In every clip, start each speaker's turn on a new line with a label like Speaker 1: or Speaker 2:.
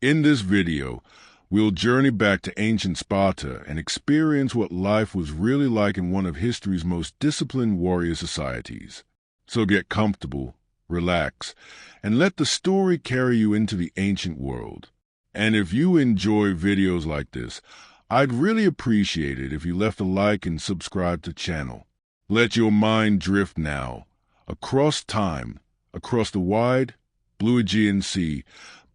Speaker 1: In this video, we'll journey back to ancient Sparta and experience what life was really like in one of history's most disciplined warrior societies. So get comfortable, relax, and let the story carry you into the ancient world. And if you enjoy videos like this, I'd really appreciate it if you left a like and subscribe to the channel. Let your mind drift now, across time, across the wide, blue Aegean Sea,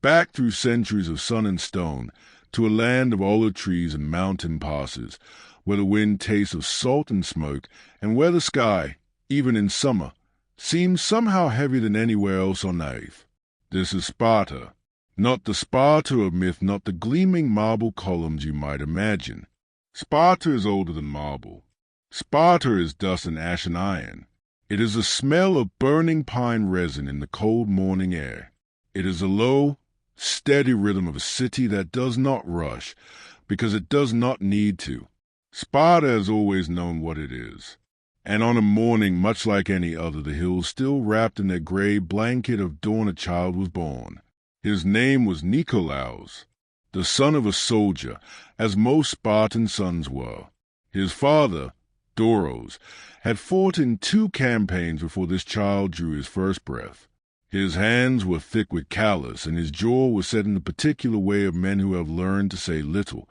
Speaker 1: back through centuries of sun and stone, to a land of olive trees and mountain passes, where the wind tastes of salt and smoke, and where the sky, even in summer, seems somehow heavier than anywhere else on earth. This is Sparta. Not the Sparta of myth, not the gleaming marble columns you might imagine. Sparta is older than marble. Sparta is dust and ash and iron. It is the smell of burning pine resin in the cold morning air. It is a low, steady rhythm of a city that does not rush, because it does not need to. Sparta has always known what it is. And on a morning much like any other, the hills still wrapped in their gray blanket of dawn, a child was born. His name was Nikolaos, the son of a soldier, as most Spartan sons were. His father, Doros, had fought in 2 campaigns before this child drew his first breath. His hands were thick with callus, and his jaw was set in the particular way of men who have learned to say little,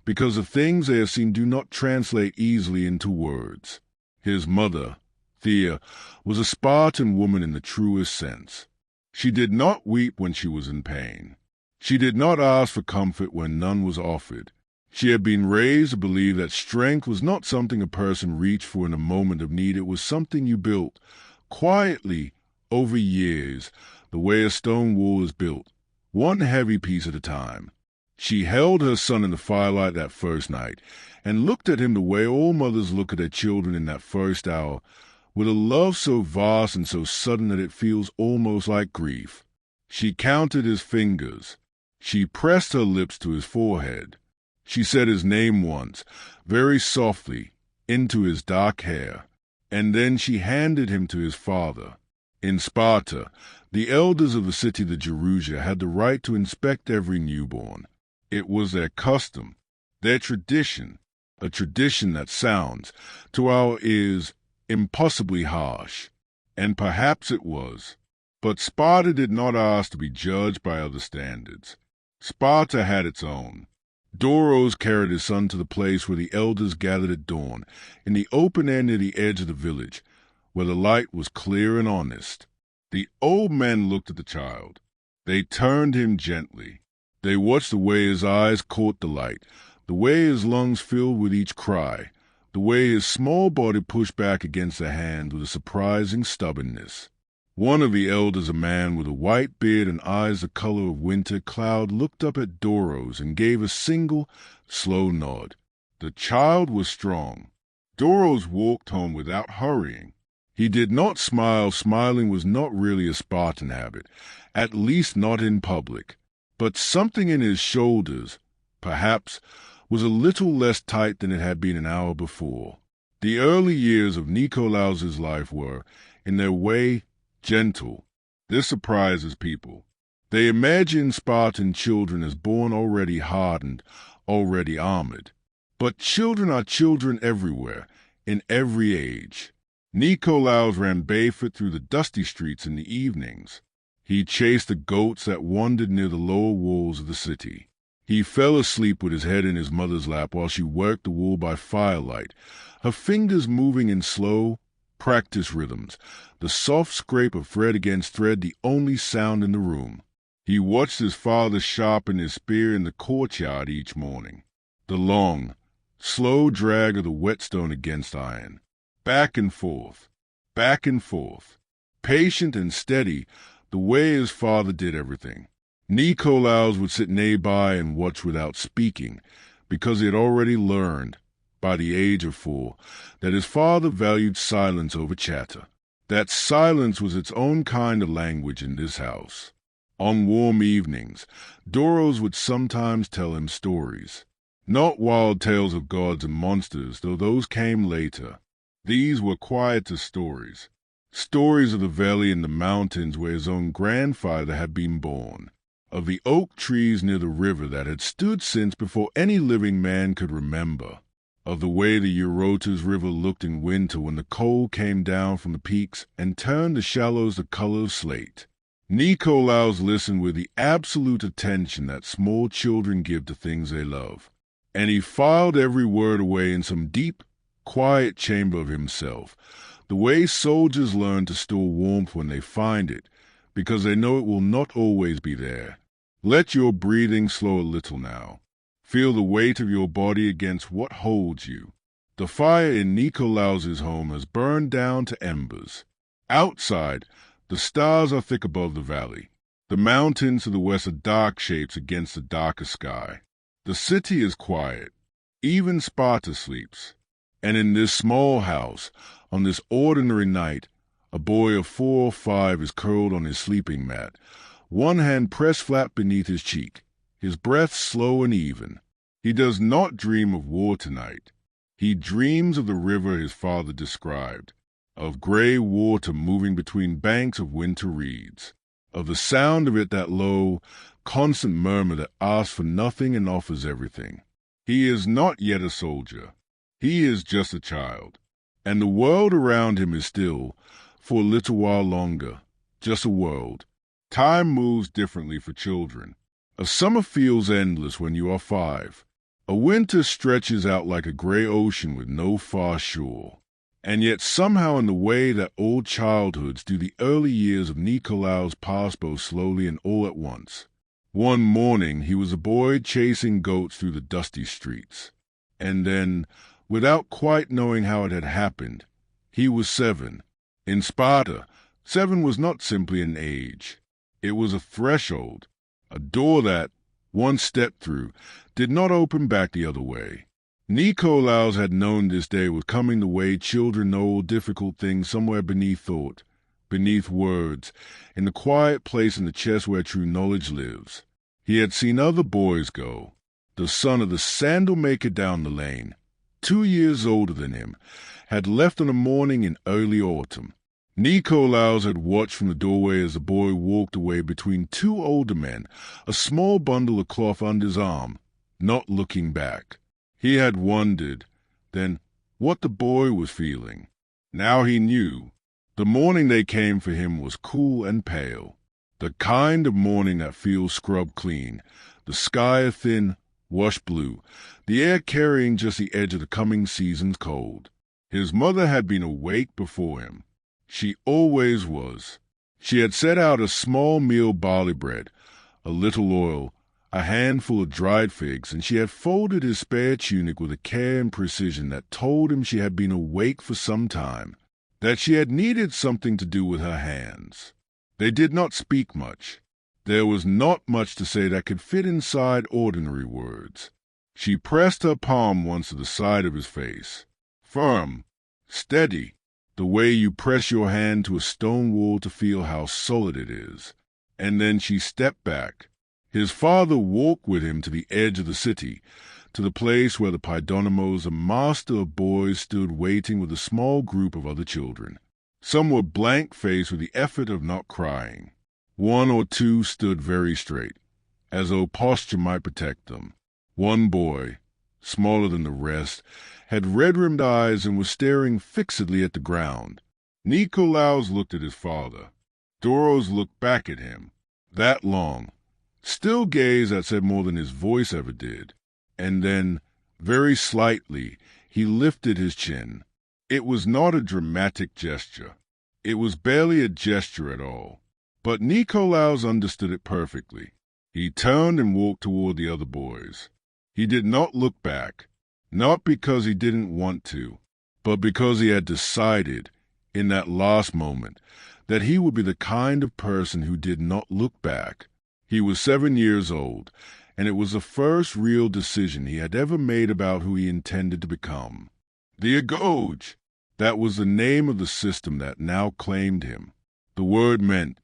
Speaker 1: because the things they have seen do not translate easily into words. His mother, Thea, was a Spartan woman in the truest sense. She did not weep when she was in pain. She did not ask for comfort when none was offered. She had been raised to believe that strength was not something a person reached for in a moment of need. It was something you built, quietly, over years, the way a stone wall is built, one heavy piece at a time. She held her son in the firelight that first night, and looked at him the way all mothers look at their children in that first hour, with a love so vast and so sudden that it feels almost like grief. She counted his fingers. She pressed her lips to his forehead. She said his name once, very softly, into his dark hair, and then she handed him to his father. In Sparta, the elders of the city of Jerusalem had the right to inspect every newborn. It was their custom, their tradition, a tradition that sounds, to our ears, impossibly harsh. And perhaps it was. But Sparta did not ask to be judged by other standards. Sparta had its own. Doros carried his son to the place where the elders gathered at dawn, in the open air near the edge of the village, where the light was clear and honest. The old men looked at the child. They turned him gently. They watched the way his eyes caught the light, the way his lungs filled with each cry, the way his small body pushed back against the hand with a surprising stubbornness. One of the elders, a man with a white beard and eyes the color of winter cloud, looked up at Doros and gave a single, slow nod. The child was strong. Doros walked home without hurrying. He did not smile. Smiling was not really a Spartan habit, at least not in public. But something in his shoulders, perhaps, was a little less tight than it had been an hour before. The early years of Nikolaos's life were, in their way, gentle. This surprises people. They imagine Spartan children as born already hardened, already armored. But children are children everywhere, in every age. Nikolaos ran barefoot through the dusty streets in the evenings. He chased the goats that wandered near the lower walls of the city. He fell asleep with his head in his mother's lap while she worked the wool by firelight, her fingers moving in slow, practiced rhythms, the soft scrape of thread against thread the only sound in the room. He watched his father sharpen his spear in the courtyard each morning, the long, slow drag of the whetstone against iron. Back and forth, patient and steady, the way his father did everything. Nikolaos would sit nearby and watch without speaking, because he had already learned, by the age of 4, that his father valued silence over chatter, that silence was its own kind of language in this house. On warm evenings, Doros would sometimes tell him stories. Not wild tales of gods and monsters, though those came later. These were quieter stories, stories of the valley and the mountains where his own grandfather had been born, of the oak trees near the river that had stood since before any living man could remember, of the way the Eurotas River looked in winter when the cold came down from the peaks and turned the shallows the color of slate. Nikolaus listened with the absolute attention that small children give to things they love, and he filed every word away in some deep, quiet chamber of himself, the way soldiers learn to store warmth when they find it, because they know it will not always be there. Let your breathing slow a little now. Feel the weight of your body against what holds you. The fire in Nikolaus's home has burned down to embers. Outside, the stars are thick above the valley. The mountains to the west are dark shapes against the darker sky. The city is quiet. Even Sparta sleeps. And in this small house, on this ordinary night, a boy of 4 or 5 is curled on his sleeping mat, one hand pressed flat beneath his cheek, his breath slow and even. He does not dream of war tonight. He dreams of the river his father described, of gray water moving between banks of winter reeds, of the sound of it, that low, constant murmur that asks for nothing and offers everything. He is not yet a soldier. He is just a child, and the world around him is still, for a little while longer, just a world. Time moves differently for children. A summer feels endless when you are 5. A winter stretches out like a gray ocean with no far shore. And yet somehow in the way that old childhoods do, the early years of Nikolaus pass both slowly and all at once. One morning he was a boy chasing goats through the dusty streets. And then, without quite knowing how it had happened, he was 7. In Sparta, 7 was not simply an age. It was a threshold, a door that, once stepped through, did not open back the other way. Nikolaus had known this day was coming the way children know all difficult things somewhere beneath thought, beneath words, in the quiet place in the chest where true knowledge lives. He had seen other boys go. The son of the sandal maker down the lane, 2 years older than him, had left on a morning in early autumn. Nikolaus had watched from the doorway as the boy walked away between 2 older men, a small bundle of cloth under his arm, not looking back. He had wondered, then, what the boy was feeling. Now he knew. The morning they came for him was cool and pale, the kind of morning that feels scrubbed clean, the sky a thin, washed blue, the air carrying just the edge of the coming season's cold. His mother had been awake before him. She always was. She had set out a small meal barley bread, a little oil, a handful of dried figs, and she had folded his spare tunic with a care and precision that told him she had been awake for some time, that she had needed something to do with her hands. They did not speak much. There was not much to say that could fit inside ordinary words. She pressed her palm once to the side of his face. Firm, steady, the way you press your hand to a stone wall to feel how solid it is. And then she stepped back. His father walked with him to the edge of the city, to the place where the Paidonomos, a master of boys, stood waiting with a small group of other children. Some were blank-faced with the effort of not crying. 1 or 2 stood very straight, as though posture might protect them. One boy, smaller than the rest, had red-rimmed eyes and was staring fixedly at the ground. Nikolaus looked at his father. Doros looked back at him. That long, still gaze that said more than his voice ever did. And then, very slightly, he lifted his chin. It was not a dramatic gesture. It was barely a gesture at all. But Nikolaus understood it perfectly. He turned and walked toward the other boys. He did not look back, not because he didn't want to, but because he had decided, in that last moment, that he would be the kind of person who did not look back. He was 7 years old, and it was the first real decision he had ever made about who he intended to become. The agoge! That was the name of the system that now claimed him. The word meant,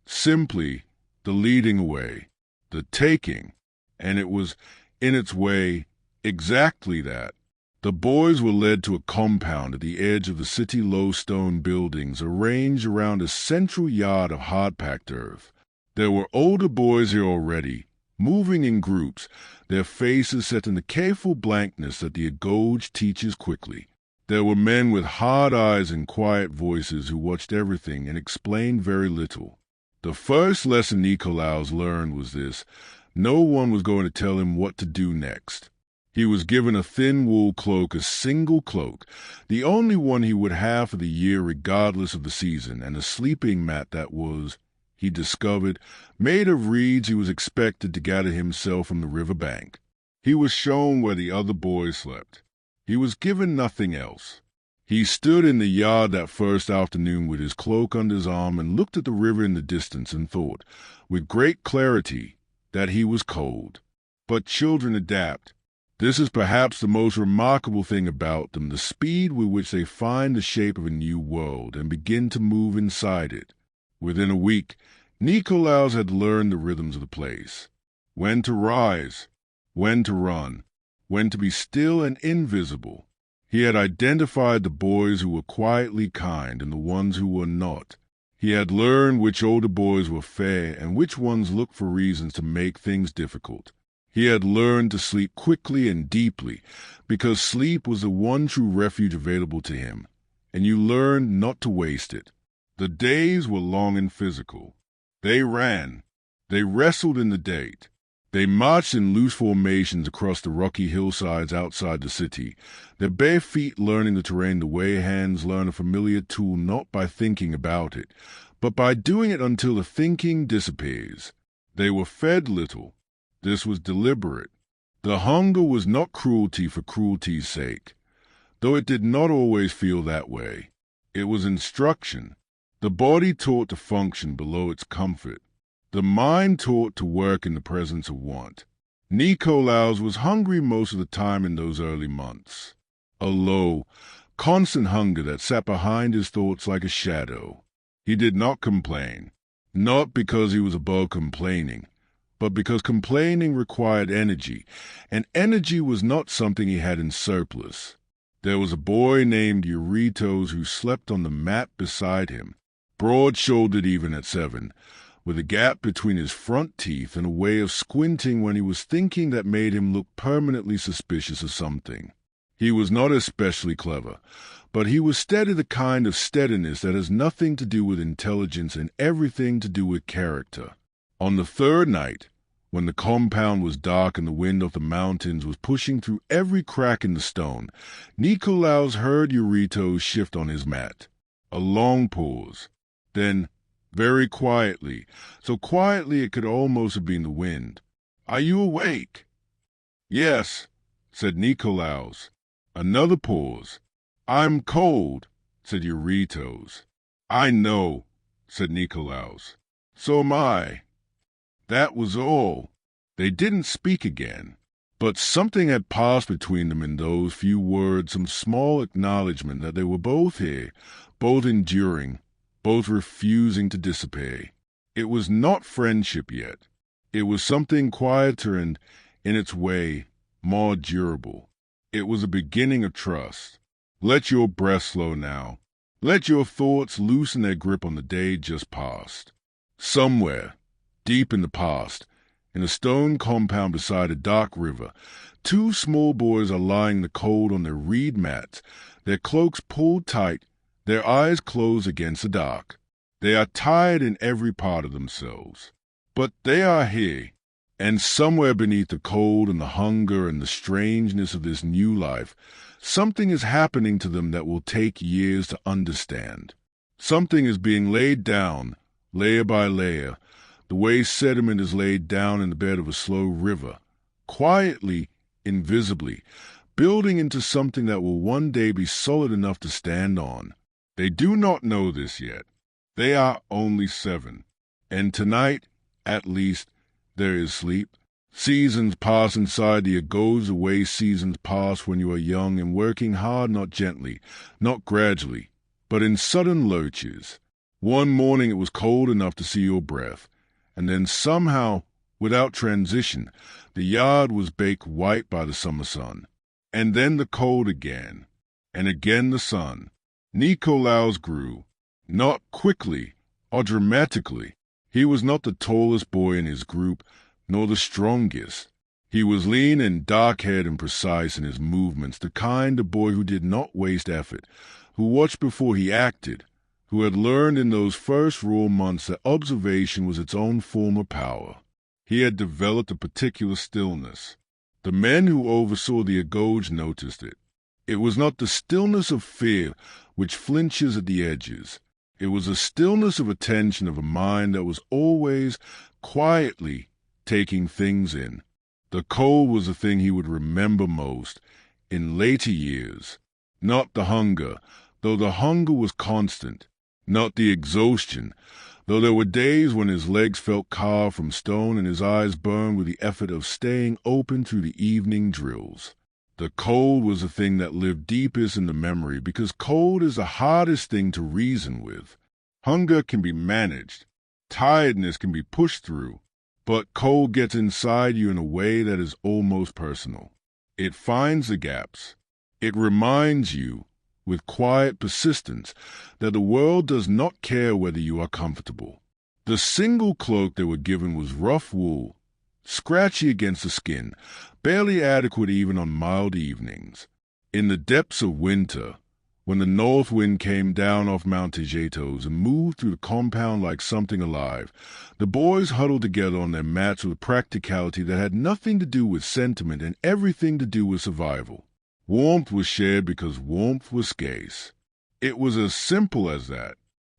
Speaker 1: simply, the leading away, the taking, and it was, in its way, exactly that. The boys were led to a compound at the edge of the city low stone buildings arranged around a central yard of hard-packed earth. There were older boys here already, moving in groups, their faces set in the careful blankness that the agoge teaches quickly. There were men with hard eyes and quiet voices who watched everything and explained very little. The first lesson Nikolaos learned was this: no one was going to tell him what to do next. He was given a thin wool cloak, a single cloak, the only one he would have for the year regardless of the season, and a sleeping mat that was, he discovered, made of reeds he was expected to gather himself from the river bank. He was shown where the other boys slept. He was given nothing else. He stood in the yard that first afternoon with his cloak under his arm and looked at the river in the distance and thought, with great clarity, that he was cold. But children adapt. This is perhaps the most remarkable thing about them, the speed with which they find the shape of a new world and begin to move inside it. Within a week, Nikolaos had learned the rhythms of the place. When to rise, when to run, when to be still and invisible. He had identified the boys who were quietly kind and the ones who were not. He had learned which older boys were fair and which ones looked for reasons to make things difficult. He had learned to sleep quickly and deeply, because sleep was the one true refuge available to him, and you learned not to waste it. The days were long and physical. They ran. They wrestled in the date. They marched in loose formations across the rocky hillsides outside the city, their bare feet learning the terrain the way hands learn a familiar tool not by thinking about it, but by doing it until the thinking disappears. They were fed little. This was deliberate. The hunger was not cruelty for cruelty's sake, though it did not always feel that way. It was instruction. The body taught to function below its comfort. The mind taught to work in the presence of want. Nikolaos was hungry most of the time in those early months. A low, constant hunger that sat behind his thoughts like a shadow. He did not complain, not because he was above complaining, but because complaining required energy, and energy was not something he had in surplus. There was a boy named Eurytos who slept on the mat beside him, broad-shouldered even at 7, with a gap between his front teeth and a way of squinting when he was thinking that made him look permanently suspicious of something. He was not especially clever, but he was steady, the kind of steadiness that has nothing to do with intelligence and everything to do with character. On the third night, when the compound was dark and the wind of the mountains was pushing through every crack in the stone, Nikolaos heard Eurytos shift on his mat. A long pause. Then, very quietly, so quietly it could almost have been the wind, "Are you awake?" "Yes," said Nikolaos. Another pause. "I'm cold," said Eurytos. "I know," said Nikolaos. "So am I." That was all. They didn't speak again, but something had passed between them in those few words, some small acknowledgment that they were both here, both enduring, both refusing to dissipate. It was not friendship yet. It was something quieter and, in its way, more durable. It was a beginning of trust. Let your breath slow now. Let your thoughts loosen their grip on the day just past. Somewhere, deep in the past, in a stone compound beside a dark river, 2 small boys are lying in the cold on their reed mats, their cloaks pulled tight, their eyes closed against the dark. They are tired in every part of themselves. But they are here, and somewhere beneath the cold and the hunger and the strangeness of this new life, something is happening to them that will take years to understand. Something is being laid down, layer by layer, the way sediment is laid down in the bed of a slow river, quietly, invisibly, building into something that will one day be solid enough to stand on. They do not know this yet. They are only 7, and tonight, at least, there is sleep. Seasons pass inside the agoge the way seasons pass when you are young and working hard, not gently, not gradually, but in sudden lurches. One morning it was cold enough to see your breath, and then somehow, without transition, the yard was baked white by the summer sun. And then the cold again, and again the sun. Nikolaos grew, not quickly or dramatically. He was not the tallest boy in his group, nor the strongest. He was lean and dark-haired and precise in his movements, the kind of boy who did not waste effort, who watched before he acted, who had learned in those first raw months that observation was its own form of power. He had developed a particular stillness. The men who oversaw the agoge noticed it. It was not the stillness of fear which flinches at the edges. It was a stillness of attention of a mind that was always quietly taking things in. The cold was the thing he would remember most in later years. Not the hunger, though the hunger was constant. Not the exhaustion, though there were days when his legs felt carved from stone and his eyes burned with the effort of staying open through the evening drills. The cold was the thing that lived deepest in the memory, because cold is the hardest thing to reason with. Hunger can be managed. Tiredness can be pushed through. But cold gets inside you in a way that is almost personal. It finds the gaps. It reminds you, with quiet persistence, that the world does not care whether you are comfortable. The single cloak they were given was rough wool, scratchy against the skin, barely adequate even on mild evenings. In the depths of winter, when the north wind came down off Mount Tejetos and moved through the compound like something alive, the boys huddled together on their mats with a practicality that had nothing to do with sentiment and everything to do with survival. Warmth was shared because warmth was scarce. It was as simple as that.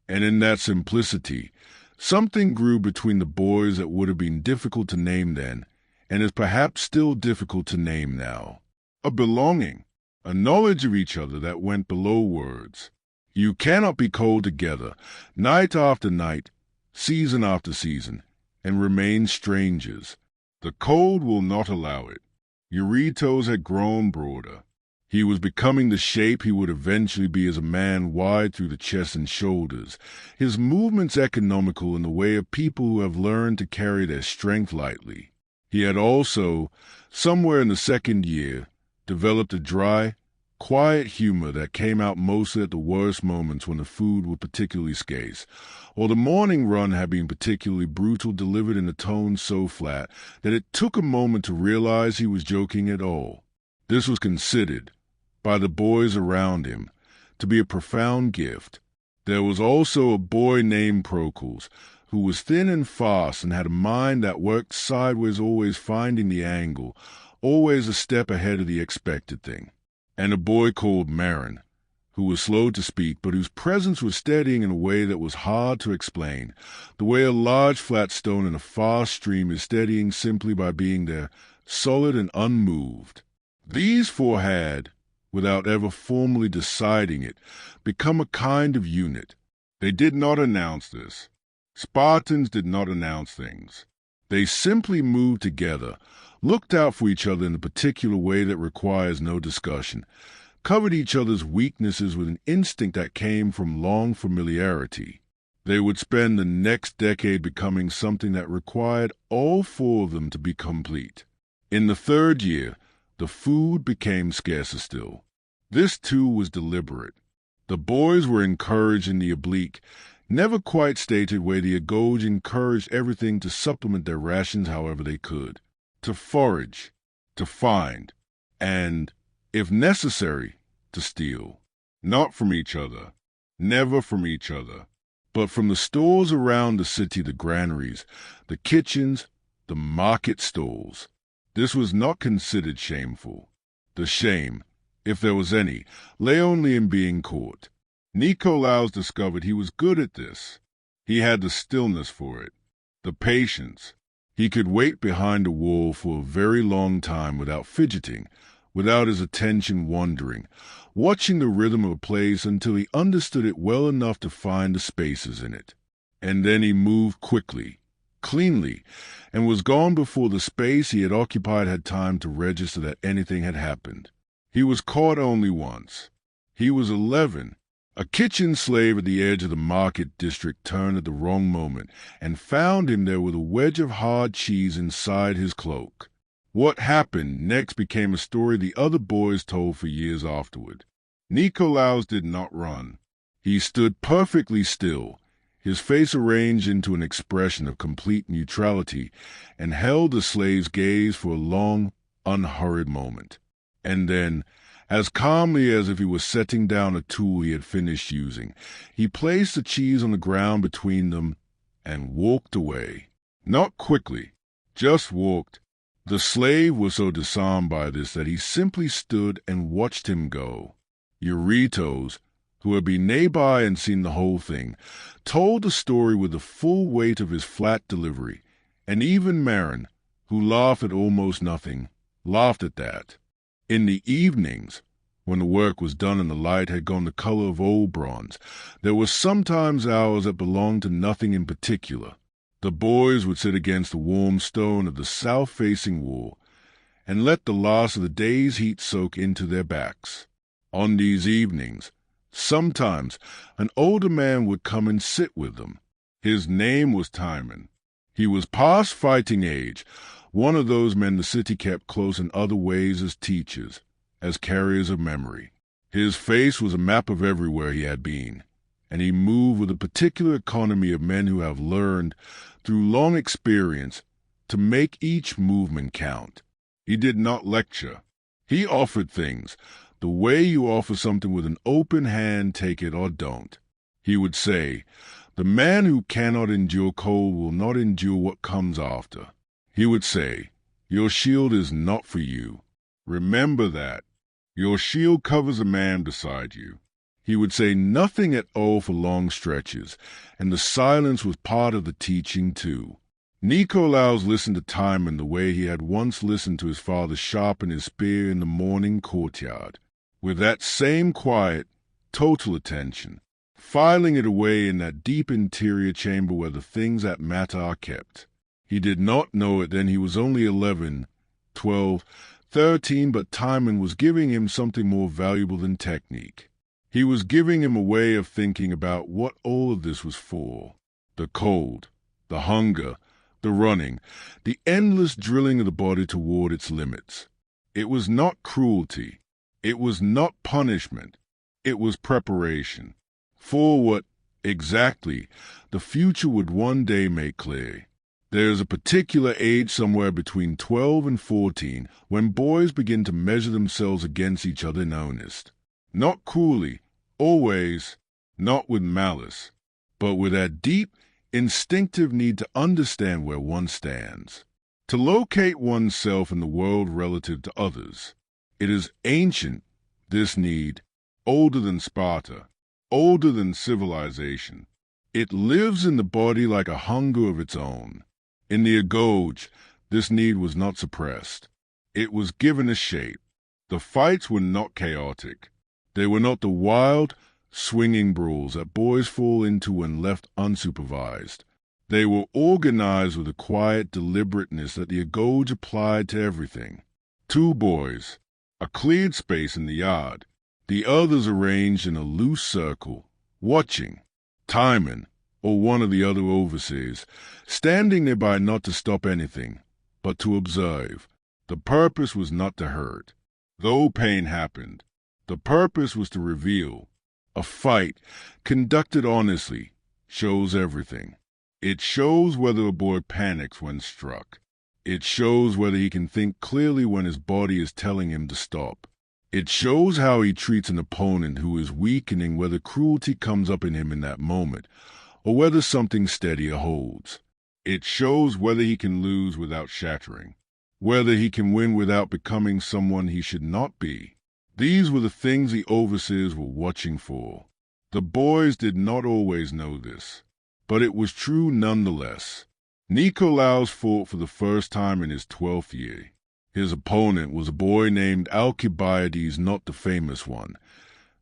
Speaker 1: And in that simplicity, something grew between the boys that would have been difficult to name then, and is perhaps still difficult to name now. A belonging. A knowledge of each other that went below words. You cannot be cold together, night after night, season after season, and remain strangers. The cold will not allow it. Eurytos had grown broader. He was becoming the shape he would eventually be as a man wide through the chest and shoulders, his movements economical in the way of people who have learned to carry their strength lightly. He had also, somewhere in the second year, developed a dry, quiet humor that came out mostly at the worst moments when the food was particularly scarce, or the morning run had been particularly brutal, delivered in a tone so flat that it took a moment to realize he was joking at all. This was considered, by the boys around him, to be a profound gift. There was also a boy named Procles, who was thin and fast and had a mind that worked sideways, always finding the angle, always a step ahead of the expected thing. And a boy called Marin, who was slow to speak, but whose presence was steadying in a way that was hard to explain, the way a large flat stone in a fast stream is steadying simply by being there, solid and unmoved. These four had, without ever formally deciding it, become a kind of unit. They did not announce this. Spartans did not announce things. They simply moved together, looked out for each other in a particular way that requires no discussion, covered each other's weaknesses with an instinct that came from long familiarity. They would spend the next decade becoming something that required all four of them to be complete. In the third year, the food became scarcer still. This, too, was deliberate. The boys were encouraged in the oblique, never quite stated way the agoge encouraged everything to supplement their rations however they could. To forage, to find, and, if necessary, to steal. Not from each other, never from each other, but from the stores around the city, the granaries, the kitchens, the market stalls. This was not considered shameful. The shame, if there was any, lay only in being caught. Nikolaos discovered he was good at this. He had the stillness for it, the patience. He could wait behind a wall for a very long time without fidgeting, without his attention wandering, watching the rhythm of a place until he understood it well enough to find the spaces in it. And then he moved quickly, cleanly, and was gone before the space he had occupied had time to register that anything had happened. He was caught only once. He was 11. A kitchen slave at the edge of the market district turned at the wrong moment and found him there with a wedge of hard cheese inside his cloak. What happened next became a story the other boys told for years afterward. Nikolaos did not run. He stood perfectly still, his face arranged into an expression of complete neutrality, and held the slave's gaze for a long, unhurried moment. And then, as calmly as if he was setting down a tool he had finished using, he placed the cheese on the ground between them and walked away. Not quickly, just walked. The slave was so disarmed by this that he simply stood and watched him go. Eurytos, who had been nearby and seen the whole thing, told the story with the full weight of his flat delivery, and even Marin, who laughed at almost nothing, laughed at that. In the evenings, when the work was done and the light had gone the color of old bronze, there were sometimes hours that belonged to nothing in particular. The boys would sit against the warm stone of the south-facing wall and let the last of the day's heat soak into their backs. On these evenings, sometimes an older man would come and sit with them. His name was Timon. He was past fighting age, one of those men the city kept close in other ways as teachers, as carriers of memory. His face was a map of everywhere he had been, and he moved with a particular economy of men who have learned, through long experience, to make each movement count. He did not lecture. He offered things, the way you offer something with an open hand, take it or don't. He would say, "The man who cannot endure cold will not endure what comes after." He would say, "Your shield is not for you. Remember that. Your shield covers a man beside you." He would say nothing at all for long stretches, and the silence was part of the teaching too. Nikolaos listened to Timon the way he had once listened to his father sharpen his spear in the morning courtyard, with that same quiet, total attention, filing it away in that deep interior chamber where the things that matter are kept. He did not know it then. He was only 11, 12, 13, but Timon was giving him something more valuable than technique. He was giving him a way of thinking about what all of this was for. The cold, the hunger, the running, the endless drilling of the body toward its limits. It was not cruelty. It was not punishment. It was preparation. For what, exactly, the future would one day make clear. There is a particular age somewhere between 12 and 14 when boys begin to measure themselves against each other in earnest. Not cruelly, always, not with malice, but with that deep, instinctive need to understand where one stands, to locate oneself in the world relative to others. It is ancient, this need, older than Sparta, older than civilization. It lives in the body like a hunger of its own. In the agoge, this need was not suppressed. It was given a shape. The fights were not chaotic. They were not the wild, swinging brawls that boys fall into when left unsupervised. They were organized with a quiet deliberateness that the agoge applied to everything. 2 boys, a cleared space in the yard, the others arranged in a loose circle, watching. Timon, or one of the other overseers, standing nearby not to stop anything, but to observe. The purpose was not to hurt. Though pain happened, the purpose was to reveal. A fight, conducted honestly, shows everything. It shows whether a boy panics when struck. It shows whether he can think clearly when his body is telling him to stop. It shows how he treats an opponent who is weakening, whether cruelty comes up in him in that moment, or whether something steadier holds. It shows whether he can lose without shattering, whether he can win without becoming someone he should not be. These were the things the overseers were watching for. The boys did not always know this, but it was true nonetheless. Nikolaos fought for the first time in his 12th year. His opponent was a boy named Alcibiades, not the famous one.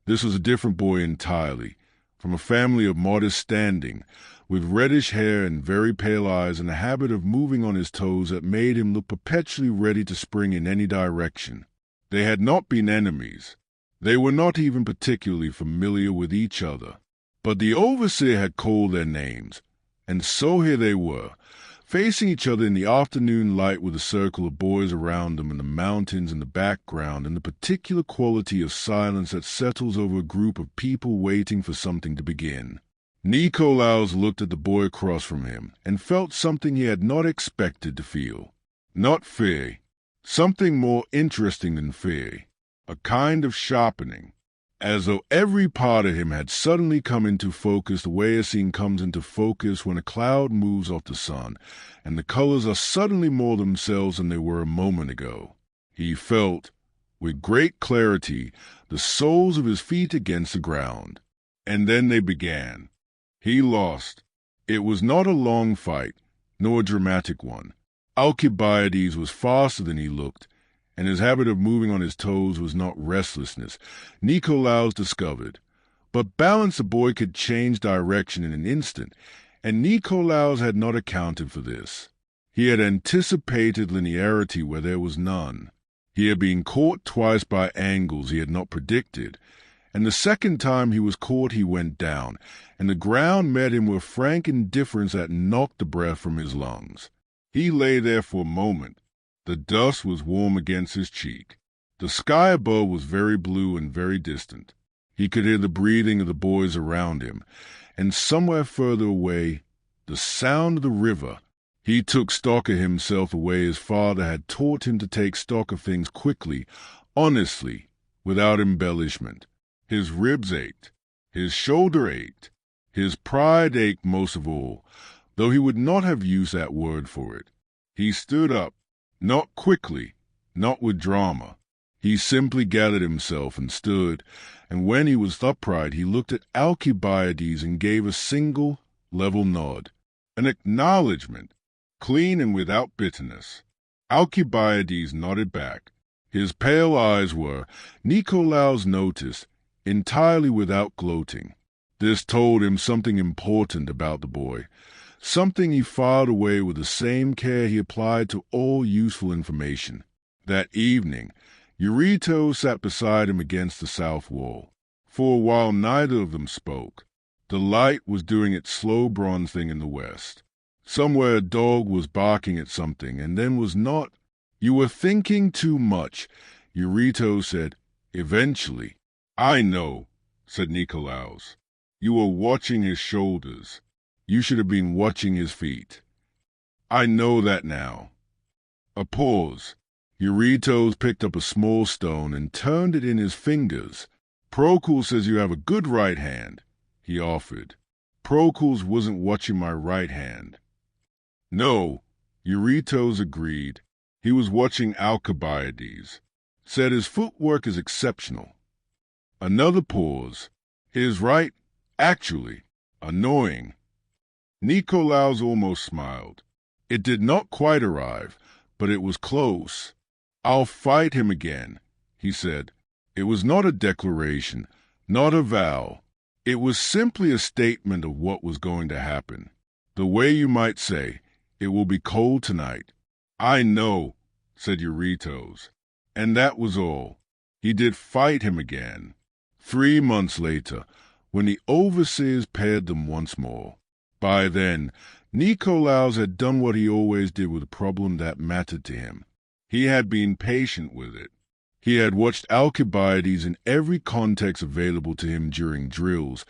Speaker 1: This was a different boy entirely, from a family of modest standing, with reddish hair and very pale eyes and a habit of moving on his toes that made him look perpetually ready to spring in any direction. They had not been enemies. They were not even particularly familiar with each other. But the overseer had called their names, and so here they were, facing each other in the afternoon light with a circle of boys around them and the mountains in the background and the particular quality of silence that settles over a group of people waiting for something to begin. Nikolaos looked at the boy across from him and felt something he had not expected to feel. Not fear. Something more interesting than fear. A kind of sharpening. As though every part of him had suddenly come into focus the way a scene comes into focus when a cloud moves off the sun, and the colors are suddenly more themselves than they were a moment ago. He felt, with great clarity, the soles of his feet against the ground. And then they began. He lost. It was not a long fight, nor a dramatic one. Alcibiades was faster than he looked, and his habit of moving on his toes was not restlessness, Nikolaos discovered. But balance the boy could change direction in an instant, and Nikolaos had not accounted for this. He had anticipated linearity where there was none. He had been caught twice by angles he had not predicted, and the second time he was caught he went down, and the ground met him with frank indifference that knocked the breath from his lungs. He lay there for a moment. The dust was warm against his cheek. The sky above was very blue and very distant. He could hear the breathing of the boys around him, and somewhere further away, the sound of the river. He took stock of himself the way his father had taught him to take stock of things quickly, honestly, without embellishment. His ribs ached. His shoulder ached. His pride ached most of all, though he would not have used that word for it. He stood up, not quickly, not with drama. He simply gathered himself and stood, and when he was upright he looked at Alcibiades and gave a single, level nod, an acknowledgment, clean and without bitterness. Alcibiades nodded back. His pale eyes were, Nikolaos noticed, entirely without gloating. This told him something important about the boy, something he filed away with the same care he applied to all useful information. That evening, Euryto sat beside him against the south wall. For a while neither of them spoke. The light was doing its slow bronze thing in the west. Somewhere a dog was barking at something, and then was not. "You were thinking too much," Euryto said, eventually. "I know," said Nikolaos. "You were watching his shoulders. You should have been watching his feet. I know that now." A pause. Eurytos picked up a small stone and turned it in his fingers. "Procles says you have a good right hand," he offered. "Procles wasn't watching my right hand." "No," Eurytos agreed. "He was watching Alcibiades. Said his footwork is exceptional." Another pause. "His right, actually, annoying." Nikolaos almost smiled. It did not quite arrive, but it was close. "I'll fight him again," he said. It was not a declaration, not a vow. It was simply a statement of what was going to happen. The way you might say, "It will be cold tonight." "I know," said Eurytos. And that was all. He did fight him again. 3 months later, when the overseers paired them once more. By then, Nikolaos had done what he always did with a problem that mattered to him. He had been patient with it. He had watched Alcibiades in every context available to him during drills,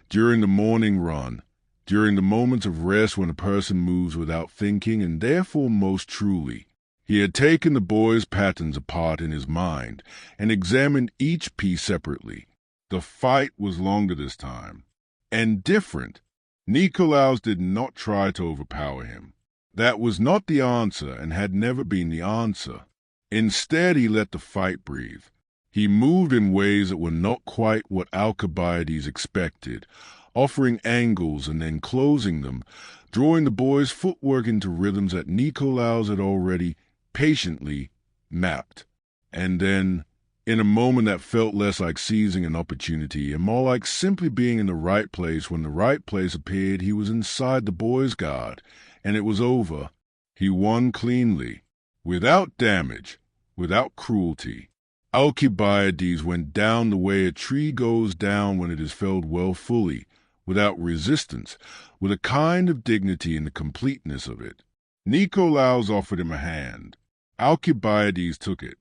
Speaker 1: during the morning run, during the moments of rest when a person moves without thinking, and therefore most truly. He had taken the boy's patterns apart in his mind and examined each piece separately. The fight was longer this time, and different. Nikolaos did not try to overpower him. That was not the answer and had never been the answer. Instead, he let the fight breathe. He moved in ways that were not quite what Alcibiades expected, offering angles and then closing them, drawing the boy's footwork into rhythms that Nikolaos had already patiently mapped. And then, in a moment that felt less like seizing an opportunity and more like simply being in the right place when the right place appeared, he was inside the boy's guard, and it was over. He won cleanly, without damage, without cruelty. Alcibiades went down the way a tree goes down when it is felled well fully, without resistance, with a kind of dignity in the completeness of it. Nikolaos offered him a hand. Alcibiades took it.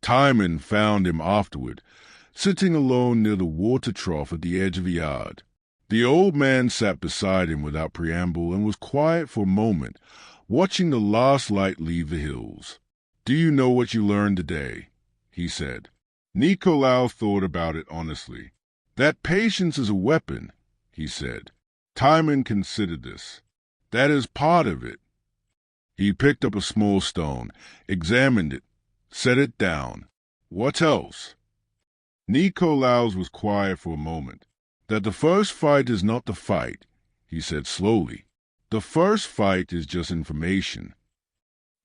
Speaker 1: Timon found him afterward, sitting alone near the water trough at the edge of the yard. The old man sat beside him without preamble and was quiet for a moment, watching the last light leave the hills. "Do you know what you learned today?" he said. Nicolau thought about it honestly. "That patience is a weapon," he said. Timon considered this. "That is part of it." He picked up a small stone, examined it, set it down. "What else?" Nicolaus was quiet for a moment. "That the first fight is not the fight," he said slowly. "The first fight is just information."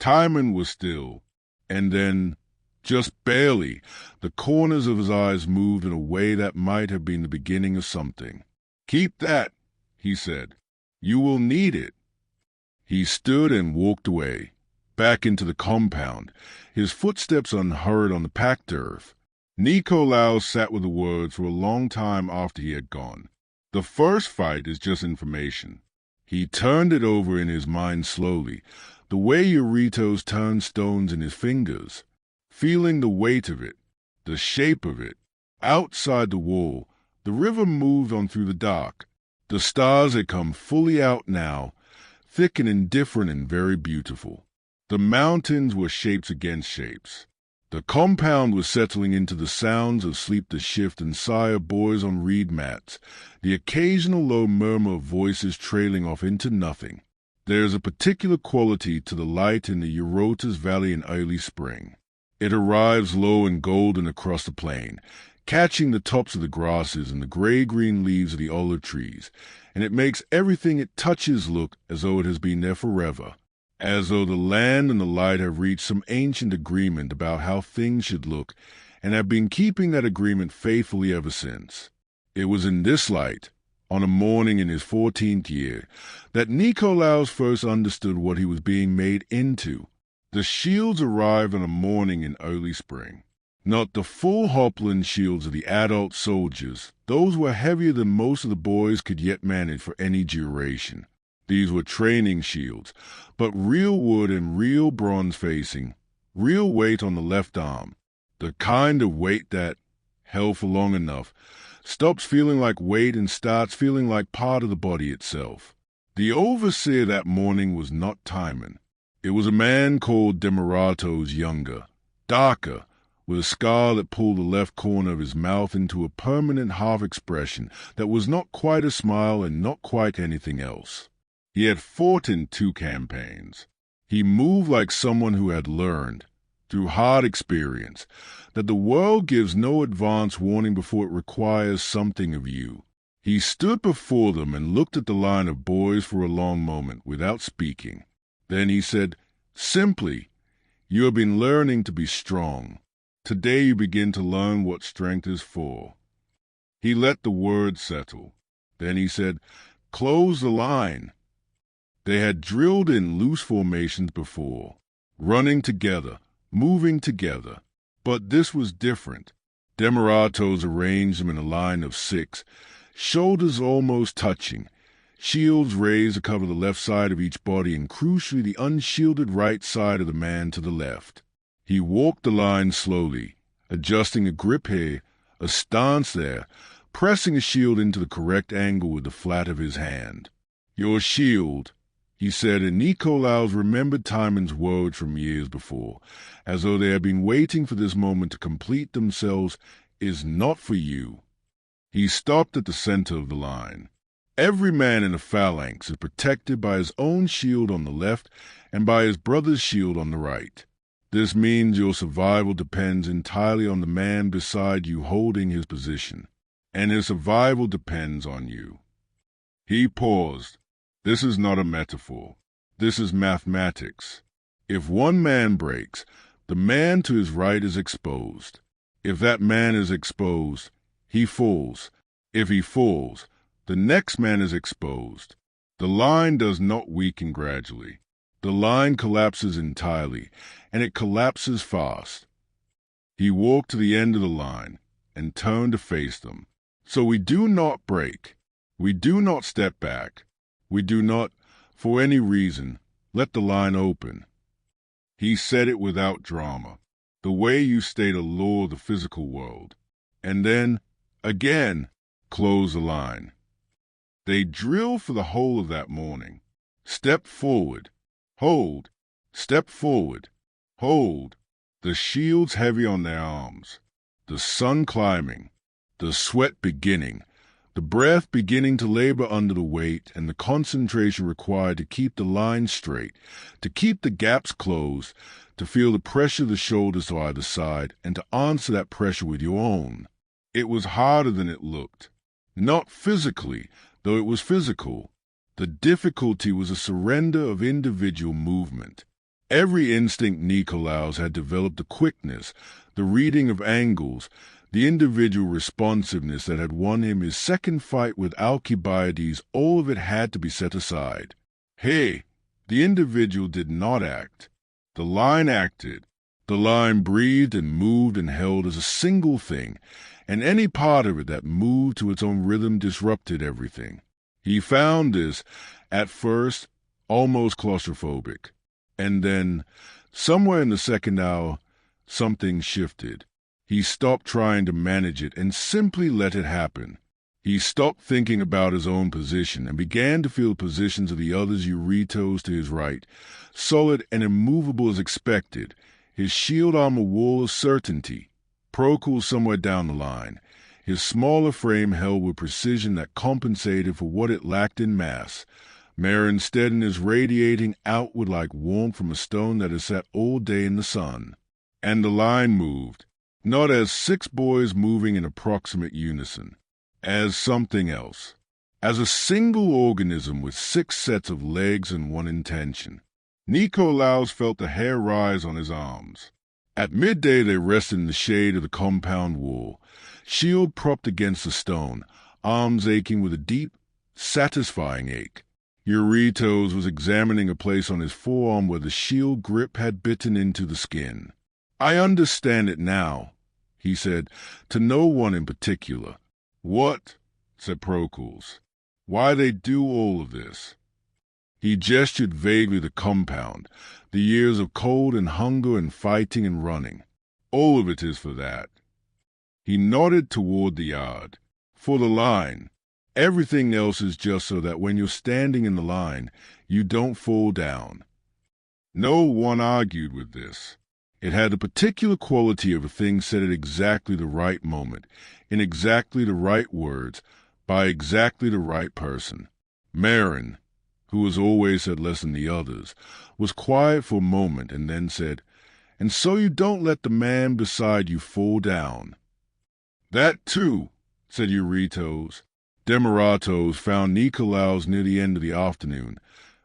Speaker 1: Timon was still, and then, just barely, the corners of his eyes moved in a way that might have been the beginning of something. "Keep that," he said. "You will need it." He stood and walked away, back into the compound, his footsteps unhurried on the packed earth. Nicolaus sat with the words for a long time after he had gone. The first fight is just information. He turned it over in his mind slowly, the way Eurytos turned stones in his fingers, feeling the weight of it, the shape of it. Outside the wall, the river moved on through the dark. The stars had come fully out now, thick and indifferent and very beautiful. The mountains were shapes against shapes. The compound was settling into the sounds of sleep the shift and sigh of boys on reed mats, the occasional low murmur of voices trailing off into nothing. There is a particular quality to the light in the Eurotas Valley in early spring. It arrives low and golden across the plain, catching the tops of the grasses and the gray-green leaves of the olive trees, and it makes everything it touches look as though it has been there forever, as though the land and the light have reached some ancient agreement about how things should look and have been keeping that agreement faithfully ever since. It was in this light, on a morning in his 14th year, that Nicolaus first understood what he was being made into. The shields arrived on a morning in early spring. Not the full Hopland shields of the adult soldiers. Those were heavier than most of the boys could yet manage for any duration. These were training shields, but real wood and real bronze facing, real weight on the left arm, the kind of weight that, held for long enough, stops feeling like weight and starts feeling like part of the body itself. The overseer that morning was not Timon. It was a man called Demaratos younger, darker, with a scar that pulled the left corner of his mouth into a permanent half-expression that was not quite a smile and not quite anything else. He had fought in 2 campaigns. He moved like someone who had learned, through hard experience, that the world gives no advance warning before it requires something of you. He stood before them and looked at the line of boys for a long moment without speaking. Then he said, simply, "You have been learning to be strong. Today you begin to learn what strength is for." He let the words settle. Then he said, "Close the line." They had drilled in loose formations before, running together, moving together. But this was different. Demaratos arranged them in a line of 6, shoulders almost touching, shields raised to cover the left side of each body and crucially the unshielded right side of the man to the left. He walked the line slowly, adjusting a grip here, a stance there, pressing a shield into the correct angle with the flat of his hand. "Your shield," he said, and Nicolaus remembered Timon's words from years before, as though they had been waiting for this moment to complete themselves, "is not for you." He stopped at the center of the line. Every man in a phalanx is protected by his own shield on the left and by his brother's shield on the right. This means your survival depends entirely on the man beside you holding his position, and his survival depends on you. He paused. This is not a metaphor. This is mathematics. If one man breaks, the man to his right is exposed. If that man is exposed, he falls. If he falls, the next man is exposed. The line does not weaken gradually. The line collapses entirely, and it collapses fast. He walked to the end of the line and turned to face them. So we do not break. We do not step back. We do not, for any reason, let the line open. He said it without drama, the way you state a law of the physical world, and then, again, close the line. They drilled for the whole of that morning. Step forward. Hold. Step forward. Hold. The shields heavy on their arms. The sun climbing. The sweat beginning. The breath beginning to labor under the weight, and the concentration required to keep the line straight, to keep the gaps closed, to feel the pressure of the shoulders to either side, and to answer that pressure with your own. It was harder than it looked. Not physically, though it was physical. The difficulty was a surrender of individual movement. Every instinct Nikolaos had developed the quickness, the reading of angles, the individual responsiveness that had won him his second fight with Alcibiades. All of it had to be set aside. Hey, the individual did not act. The line acted. The line breathed and moved and held as a single thing, and any part of it that moved to its own rhythm disrupted everything. He found this, at first, almost claustrophobic. And then, somewhere in the second hour, something shifted. He stopped trying to manage it and simply let it happen. He stopped thinking about his own position and began to feel the positions of the others Eurytos to his right, solid and immovable as expected, his shield armor wall of certainty, Procles somewhere down the line, his smaller frame held with precision that compensated for what it lacked in mass, Marin's steadiness radiating outward like warmth from a stone that has sat all day in the sun. And the line moved, not as 6 boys moving in approximate unison, as something else, as a single organism with 6 sets of legs and one intention. Nikolaos felt the hair rise on his arms. At midday they rested in the shade of the compound wall, shield propped against the stone, arms aching with a deep, satisfying ache. Eurytos was examining a place on his forearm where the shield grip had bitten into the skin. "I understand it now," he said, to no one in particular. "What?" said Procles. "Why they do all of this?" He gestured vaguely the compound, the years of cold and hunger and fighting and running. "All of it is for that." He nodded toward the yard. "For the line. Everything else is just so that when you're standing in the line, you don't fall down." No one argued with this. It had the particular quality of a thing said at exactly the right moment, in exactly the right words, by exactly the right person. Marin, who was always said less than the others, was quiet for a moment and then said, "And so you don't let the man beside you fall down." "That too," said Eurytos. Demaratos found Nikolaos near the end of the afternoon,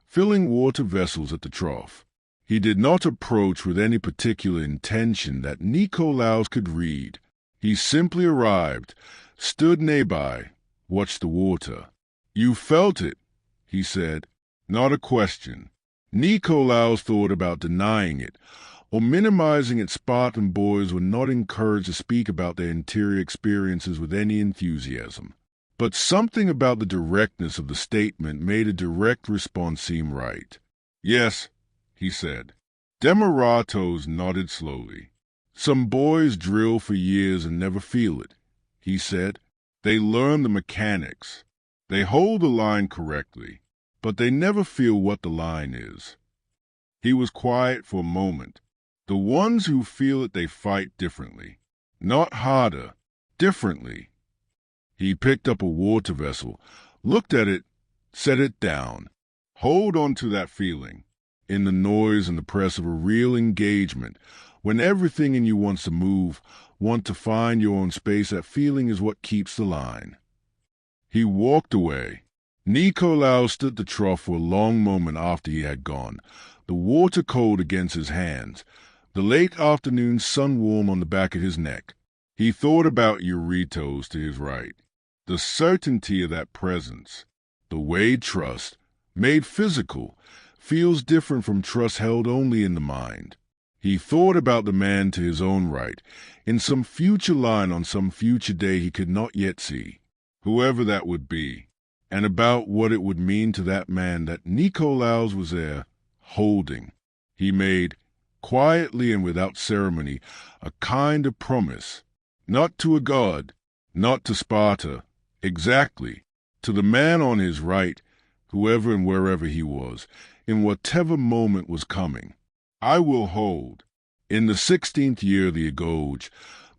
Speaker 1: filling water vessels at the trough. He did not approach with any particular intention that Nikolaos could read. He simply arrived, stood nearby, watched the water. "You felt it," he said. Not a question. Nikolaos thought about denying it, or minimizing it. Spartan boys were not encouraged to speak about their interior experiences with any enthusiasm. But something about the directness of the statement made a direct response seem right. "Yes," he said. Demaratos nodded slowly. "Some boys drill for years and never feel it," he said. "They learn the mechanics. They hold the line correctly, but they never feel what the line is." He was quiet for a moment. "The ones who feel it, they fight differently. Not harder, differently." He picked up a water vessel, looked at it, set it down. "Hold on to that feeling. In the noise and the press of a real engagement, when everything in you wants to move, want to find your own space, that feeling is what keeps the line." He walked away. Nikolaos stood at the trough for a long moment after he had gone, the water cold against his hands, the late afternoon sun warm on the back of his neck. He thought about Eurytos to his right. The certainty of that presence, the way trust, made physical, feels different from trust held only in the mind. He thought about the man to his own right, in some future line on some future day he could not yet see, whoever that would be, and about what it would mean to that man that Nikolaos was there, holding. He made, quietly and without ceremony, a kind of promise, not to a god, not to Sparta, exactly, To the man on his right, whoever and wherever he was, in whatever moment was coming, I will hold. In the 16th year of the agoge,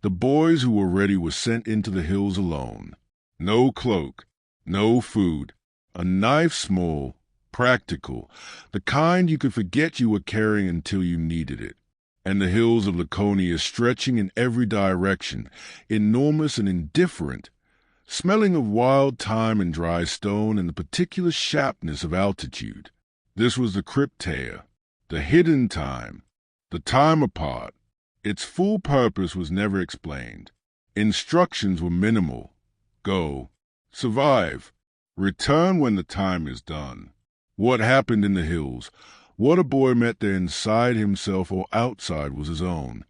Speaker 1: the boys who were ready were sent into the hills alone. No cloak, no food, a knife small, practical, the kind you could forget you were carrying until you needed it, and the hills of Laconia stretching in every direction, enormous and indifferent, smelling of wild thyme and dry stone and the particular sharpness of altitude. This was the crypteia, the hidden time, the time apart. Its full purpose was never explained. Instructions were minimal. Go. Survive. Return when the time is done. What happened in the hills, what a boy met there inside himself or outside was his own.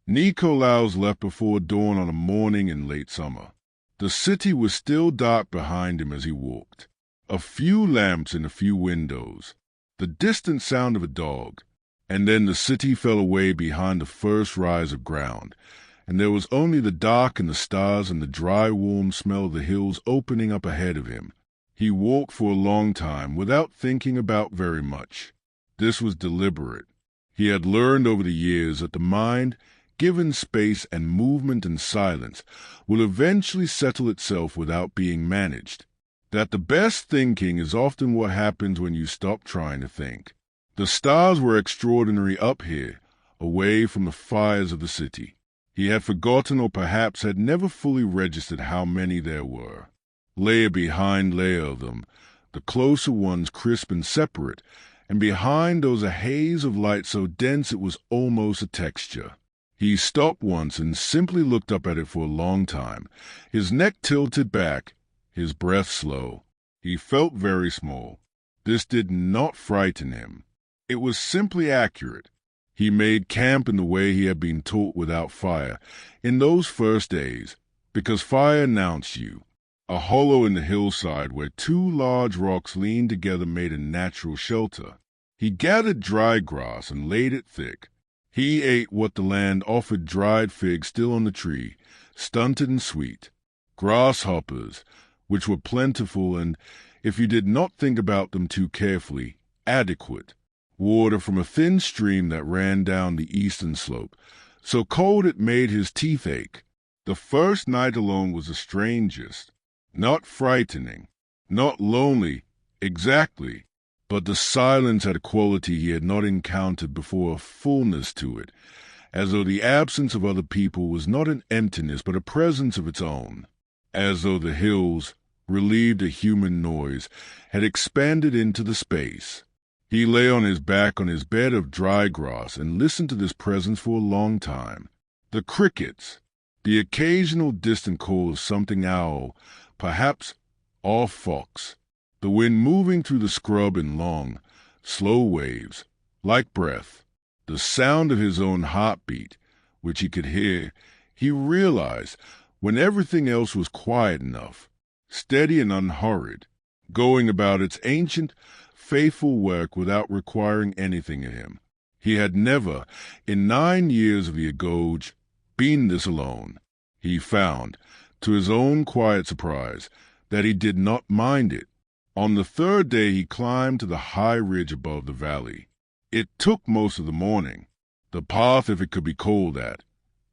Speaker 1: Nikolaus left before dawn on a morning in late summer. The city was still dark behind him as he walked. A few lamps in a few windows. The distant sound of a dog. And then the city fell away behind the first rise of ground, and there was only the dark and the stars and the dry, warm smell of the hills opening up ahead of him. He walked for a long time without thinking about very much. This was deliberate. He had learned over the years that the mind, given space and movement and silence, will eventually settle itself without being managed. That the best thinking is often what happens when you stop trying to think. The stars were extraordinary up here, away from the fires of the city. He had forgotten or perhaps had never fully registered how many there were. Layer behind layer of them, the closer ones crisp and separate, and behind those a haze of light so dense it was almost a texture. He stopped once and simply looked up at it for a long time, his neck tilted back, his breath slow. He felt very small. This did not frighten him. It was simply accurate. He made camp in the way he had been taught without fire, in those first days, because fire announced you. A hollow in the hillside where two large rocks leaned together made a natural shelter. He gathered dry grass and laid it thick. He ate what the land offered, dried figs still on the tree, stunted and sweet, grasshoppers, which were plentiful and, if you did not think about them too carefully, adequate. Water from a thin stream that ran down the eastern slope, so cold it made his teeth ache. The first night alone was the strangest, not frightening, not lonely, exactly, but the silence had a quality he had not encountered before, a fullness to it, as though the absence of other people was not an emptiness but a presence of its own, as though the hills, relieved of human noise, had expanded into the space. He lay on his back on his bed of dry grass and listened to this presence for a long time. The crickets, the occasional distant call of something owl, perhaps off fox, the wind moving through the scrub in long, slow waves, like breath, the sound of his own heartbeat, which he could hear, he realized, when everything else was quiet enough, steady and unhurried, going about its ancient, faithful work without requiring anything of him. He had never, in 9 years of the agoge, been this alone. He found, to his own quiet surprise, that he did not mind it. On the third day he climbed to the high ridge above the valley. It took most of the morning, the path if it could be called that.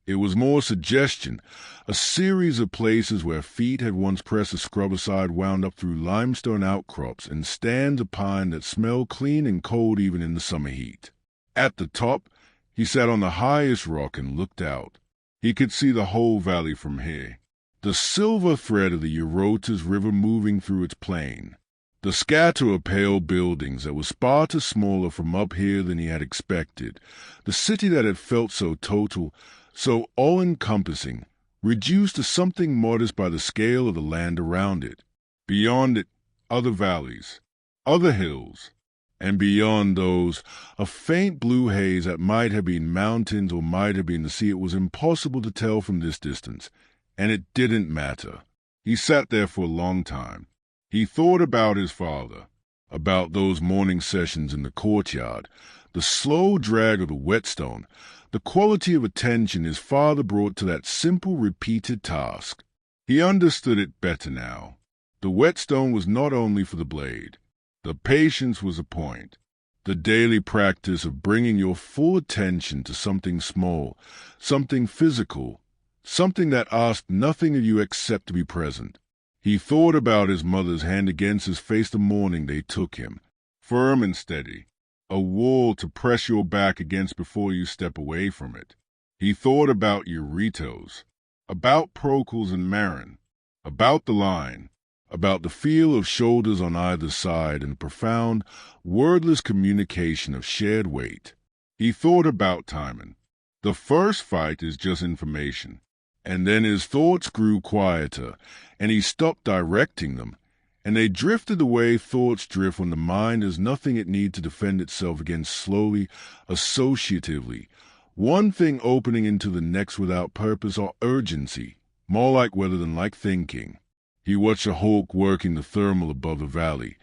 Speaker 1: It was more suggestion, a series of places where feet had once pressed the scrub aside wound up through limestone outcrops and stands of pine that smelled clean and cold even in the summer heat. At the top, he sat on the highest rock and looked out. He could see the whole valley from here, the silver thread of the Eurotas River moving through its plain, the scatter of pale buildings that was Sparta smaller from up here than he had expected, the city that had felt so total, so all-encompassing, reduced to something modest by the scale of the land around it. Beyond it, other valleys, other hills, and beyond those, a faint blue haze that might have been mountains or might have been the sea. It was impossible to tell from this distance, and it didn't matter. He sat there for a long time. He thought about his father, about those morning sessions in the courtyard, the slow drag of the whetstone, the quality of attention his father brought to that simple repeated task. He understood it better now. The whetstone was not only for the blade. The patience was a point. The daily practice of bringing your full attention to something small, something physical, something that asked nothing of you except to be present. He thought about his mother's hand against his face the morning they took him, firm and steady, a wall to press your back against before you step away from it. He thought about Eurytos, about Procles and Marin, about the line, about the feel of shoulders on either side and the profound, wordless communication of shared weight. He thought about Timon. The first fight is just information, and then his thoughts grew quieter, and he stopped directing them, and they drifted the way thoughts drift when the mind has nothing it needs to defend itself against slowly, associatively, one thing opening into the next without purpose or urgency, more like weather than like thinking. He watched a hawk working the thermal above the valley,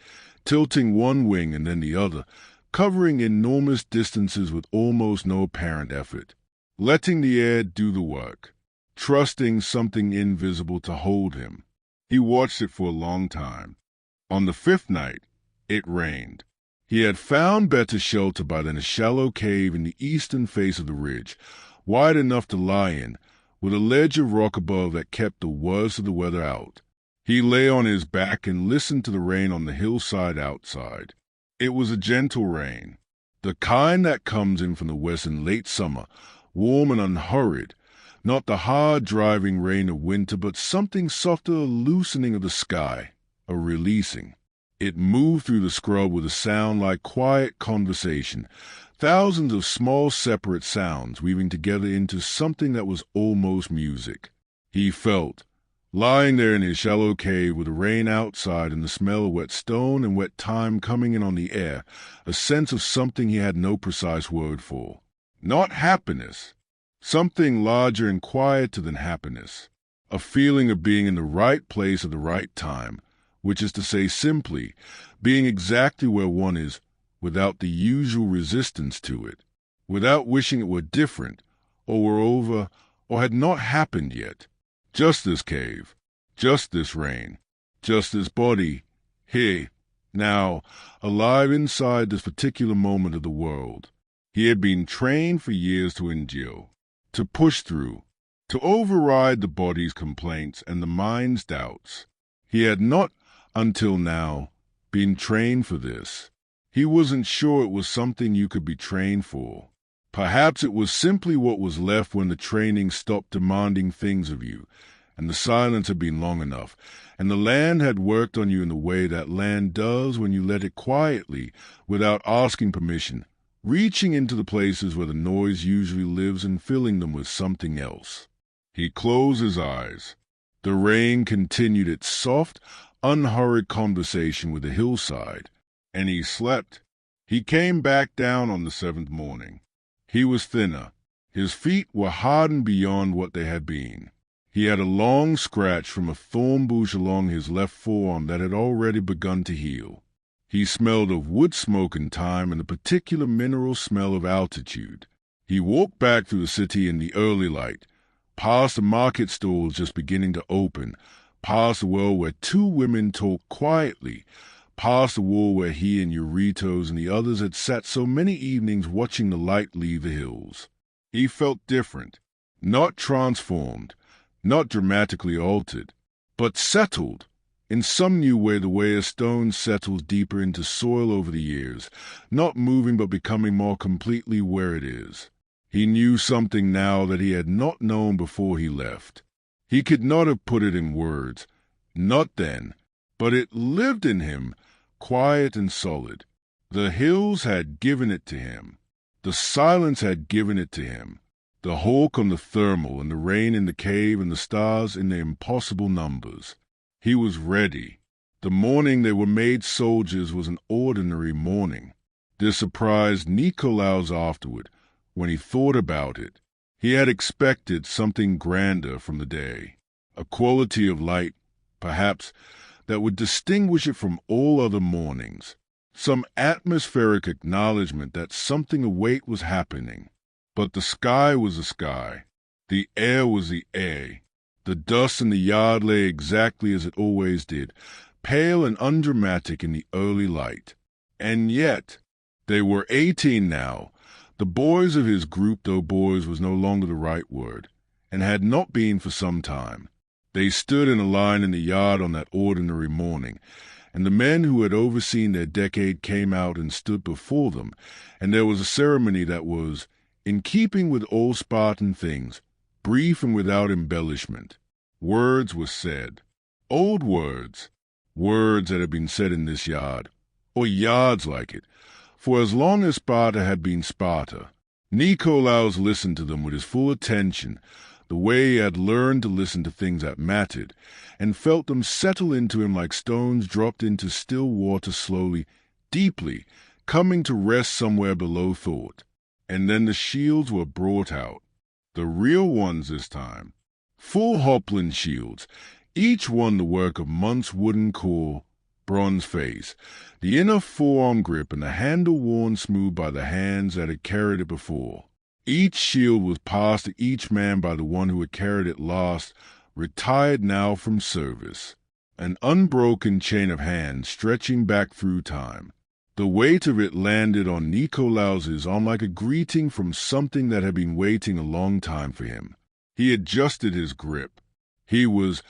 Speaker 1: tilting one wing and then the other, covering enormous distances with almost no apparent effort, letting the air do the work, trusting something invisible to hold him. He watched it for a long time. On the fifth night, it rained. He had found better shelter by than a shallow cave in the eastern face of the ridge, wide enough to lie in, with a ledge of rock above that kept the worst of the weather out. He lay on his back and listened to the rain on the hillside outside. It was a gentle rain, the kind that comes in from the west in late summer, warm and unhurried, not the hard driving rain of winter, but something softer, a loosening of the sky, a releasing. It moved through the scrub with a sound like quiet conversation, thousands of small separate sounds weaving together into something that was almost music. He felt, lying there in his shallow cave with the rain outside and the smell of wet stone and wet time coming in on the air, a sense of something he had no precise word for. Not happiness. Something larger and quieter than happiness. A feeling of being in the right place at the right time, which is to say simply, being exactly where one is without the usual resistance to it, without wishing it were different, or were over, or had not happened yet. Just this cave, just this rain, just this body, here, now, alive inside this particular moment of the world. He had been trained for years to endure, to push through, to override the body's complaints and the mind's doubts. He had not, until now, been trained for this. He wasn't sure it was something you could be trained for. Perhaps it was simply what was left when the training stopped demanding things of you, and the silence had been long enough, and the land had worked on you in the way that land does when you let it quietly, without asking permission, reaching into the places where the noise usually lives and filling them with something else. He closed his eyes. The rain continued its soft, unhurried conversation with the hillside, and he slept. He came back down on the seventh morning. He was thinner. His feet were hardened beyond what they had been. He had a long scratch from a thorn bush along his left forearm that had already begun to heal. He smelled of wood smoke and thyme and the particular mineral smell of altitude. He walked back through the city in the early light, past the market stalls just beginning to open, past the well where two women talked quietly, past the wall where he and Eurytos and the others had sat so many evenings watching the light leave the hills. He felt different, not transformed, not dramatically altered, but settled, in some new way the way a stone settles deeper into soil over the years, not moving but becoming more completely where it is. He knew something now that he had not known before he left. He could not have put it in words, not then, but it lived in him, quiet and solid. The hills had given it to him. The silence had given it to him. The hawk on the thermal and the rain in the cave and the stars in their impossible numbers. He was ready. The morning they were made soldiers was an ordinary morning. This surprised Nikolaus afterward, when he thought about it. He had expected something grander from the day, a quality of light, perhaps, that would distinguish it from all other mornings, some atmospheric acknowledgement that something awake was happening. But the sky was the sky, the air was the air, the dust in the yard lay exactly as it always did, pale and undramatic in the early light. And yet, they were 18 now. The boys of his group, though boys was no longer the right word, and had not been for some time. They stood in a line in the yard on that ordinary morning, and the men who had overseen their decade came out and stood before them, and there was a ceremony that was, in keeping with old Spartan things, brief and without embellishment. Words were said. Old words. Words that had been said in this yard, or yards like it, for as long as Sparta had been Sparta. Nikolaos listened to them with his full attention, the way he had learned to listen to things that mattered, and felt them settle into him like stones dropped into still water slowly, deeply, coming to rest somewhere below thought. And then the shields were brought out. The real ones this time. Full Hopland shields, each one the work of months' wooden core, bronze face, the inner forearm grip and the handle worn smooth by the hands that had carried it before. Each shield was passed to each man by the one who had carried it last, retired now from service. An unbroken chain of hands stretching back through time. The weight of it landed on Nikolaos's arm like a greeting from something that had been waiting a long time for him. He adjusted his grip. He was,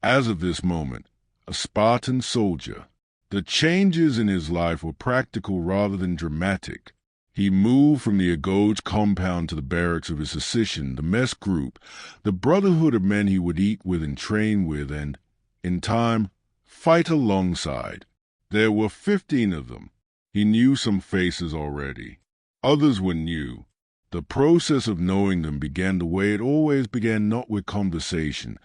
Speaker 1: as of this moment, a Spartan soldier. The changes in his life were practical rather than dramatic. He moved from the agoge compound to the barracks of his session, the mess group, the brotherhood of men he would eat with and train with and, in time, fight alongside. There were 15 of them. He knew some faces already. Others were new. The process of knowing them began the way it always began, not with conversation,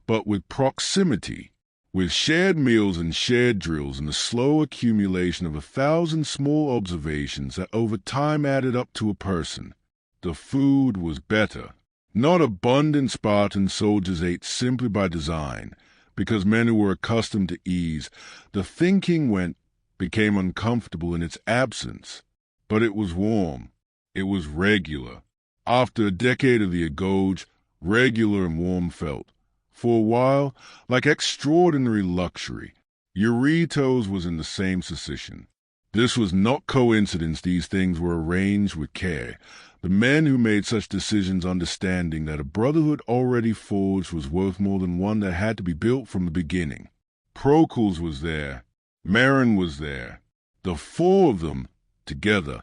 Speaker 1: but with proximity, with shared meals and shared drills and the slow accumulation of 1,000 small observations that over time added up to a person. The food was better. Not abundant Spartan soldiers ate simply by design, because men who were accustomed to ease, the thinking became uncomfortable in its absence. But it was warm. It was regular. After a decade of the agoge, regular and warm felt. For a while, like extraordinary luxury, Eurytos was in the same position. This was not coincidence. These things were arranged with care. The men who made such decisions understanding that a brotherhood already forged was worth more than one that had to be built from the beginning. Procles was there. Marin was there. The 4 of them, together,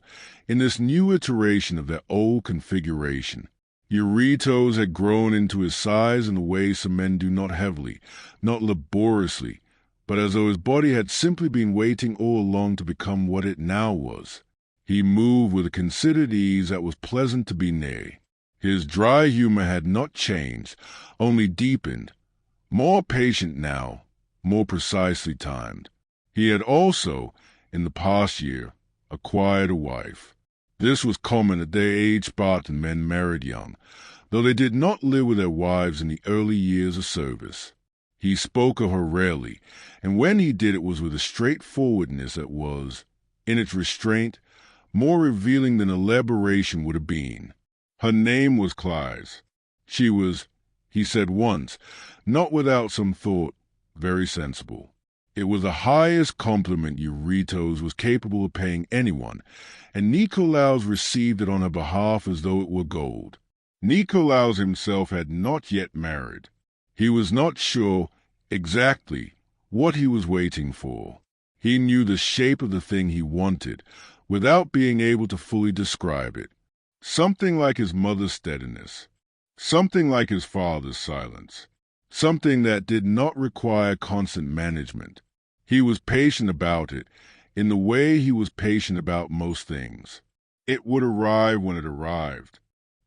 Speaker 1: in this new iteration of their old configuration. Eurytos had grown into his size in a way some men do, not heavily, not laboriously, but as though his body had simply been waiting all along to become what it now was. He moved with a considered ease that was pleasant to be near. His dry humor had not changed, only deepened, more patient now, more precisely timed. He had also, in the past year, acquired a wife. This was common at their age. Spartan men married young, though they did not live with their wives in the early years of service. He spoke of her rarely, and when he did it was with a straightforwardness that was, in its restraint, more revealing than elaboration would have been. Her name was Clys. She was, he said once, not without some thought, very sensible. It was the highest compliment Eurytos was capable of paying anyone, and Nikolaos received it on her behalf as though it were gold. Nikolaos himself had not yet married. He was not sure exactly what he was waiting for. He knew the shape of the thing he wanted, without being able to fully describe it. Something like his mother's steadiness. Something like his father's silence. Something that did not require constant management. He was patient about it, in the way he was patient about most things. It would arrive when it arrived.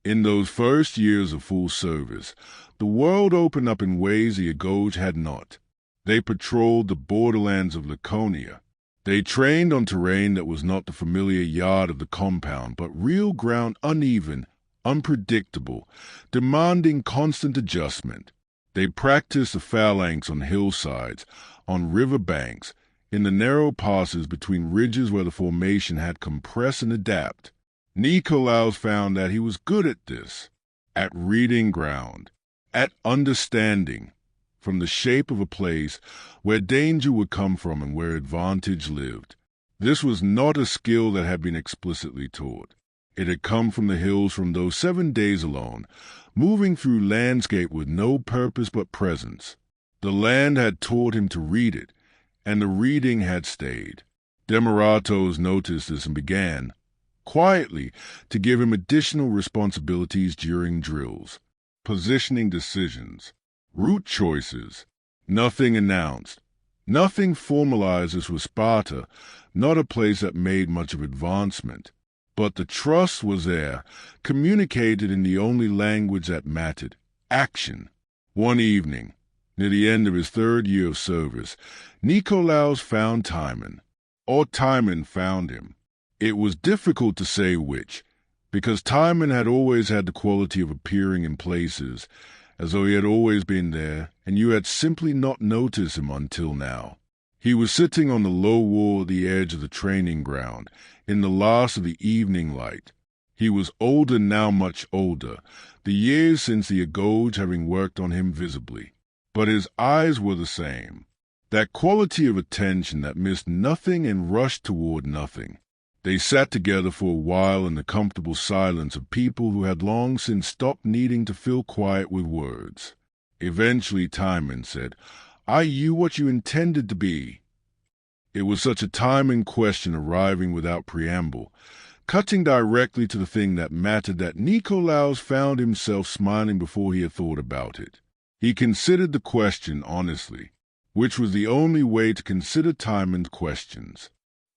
Speaker 1: In those first years of full service, the world opened up in ways the agoge had not. They patrolled the borderlands of Laconia. They trained on terrain that was not the familiar yard of the compound, but real ground, uneven, unpredictable, demanding constant adjustment. They practiced the phalanx on hillsides, on river banks, in the narrow passes between ridges where the formation had compressed and adapt. Nikolaos found that he was good at this, at reading ground, at understanding, from the shape of a place where danger would come from and where advantage lived. This was not a skill that had been explicitly taught. It had come from the hills from those 7 days alone, moving through landscape with no purpose but presence. The land had taught him to read it, and the reading had stayed. Demaratos noticed this and began, quietly, to give him additional responsibilities during drills. Positioning decisions, route choices, nothing announced. Nothing formalized. This was Sparta, not a place that made much of advancement. But the trust was there, communicated in the only language that mattered, action. One evening, near the end of his 3rd year of service, Nikolaos found Timon, or Timon found him. It was difficult to say which, because Timon had always had the quality of appearing in places, as though he had always been there, and you had simply not noticed him until now. He was sitting on the low wall at the edge of the training ground, in the last of the evening light. He was older now, much older, the years since the agoge having worked on him visibly. But his eyes were the same, that quality of attention that missed nothing and rushed toward nothing. They sat together for a while in the comfortable silence of people who had long since stopped needing to fill quiet with words. Eventually Timon said, "Are you what you intended to be?" It was such a timing question, arriving without preamble, cutting directly to the thing that mattered, that Nikolaos found himself smiling before he had thought about it. He considered the question honestly, which was the only way to consider Timon's questions.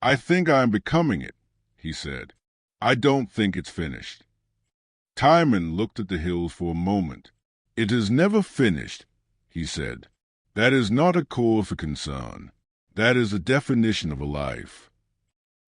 Speaker 1: "I think I am becoming it," he said. "I don't think it's finished." Timon looked at the hills for a moment. "It is never finished," he said. "That is not a cause for concern. That is the definition of a life."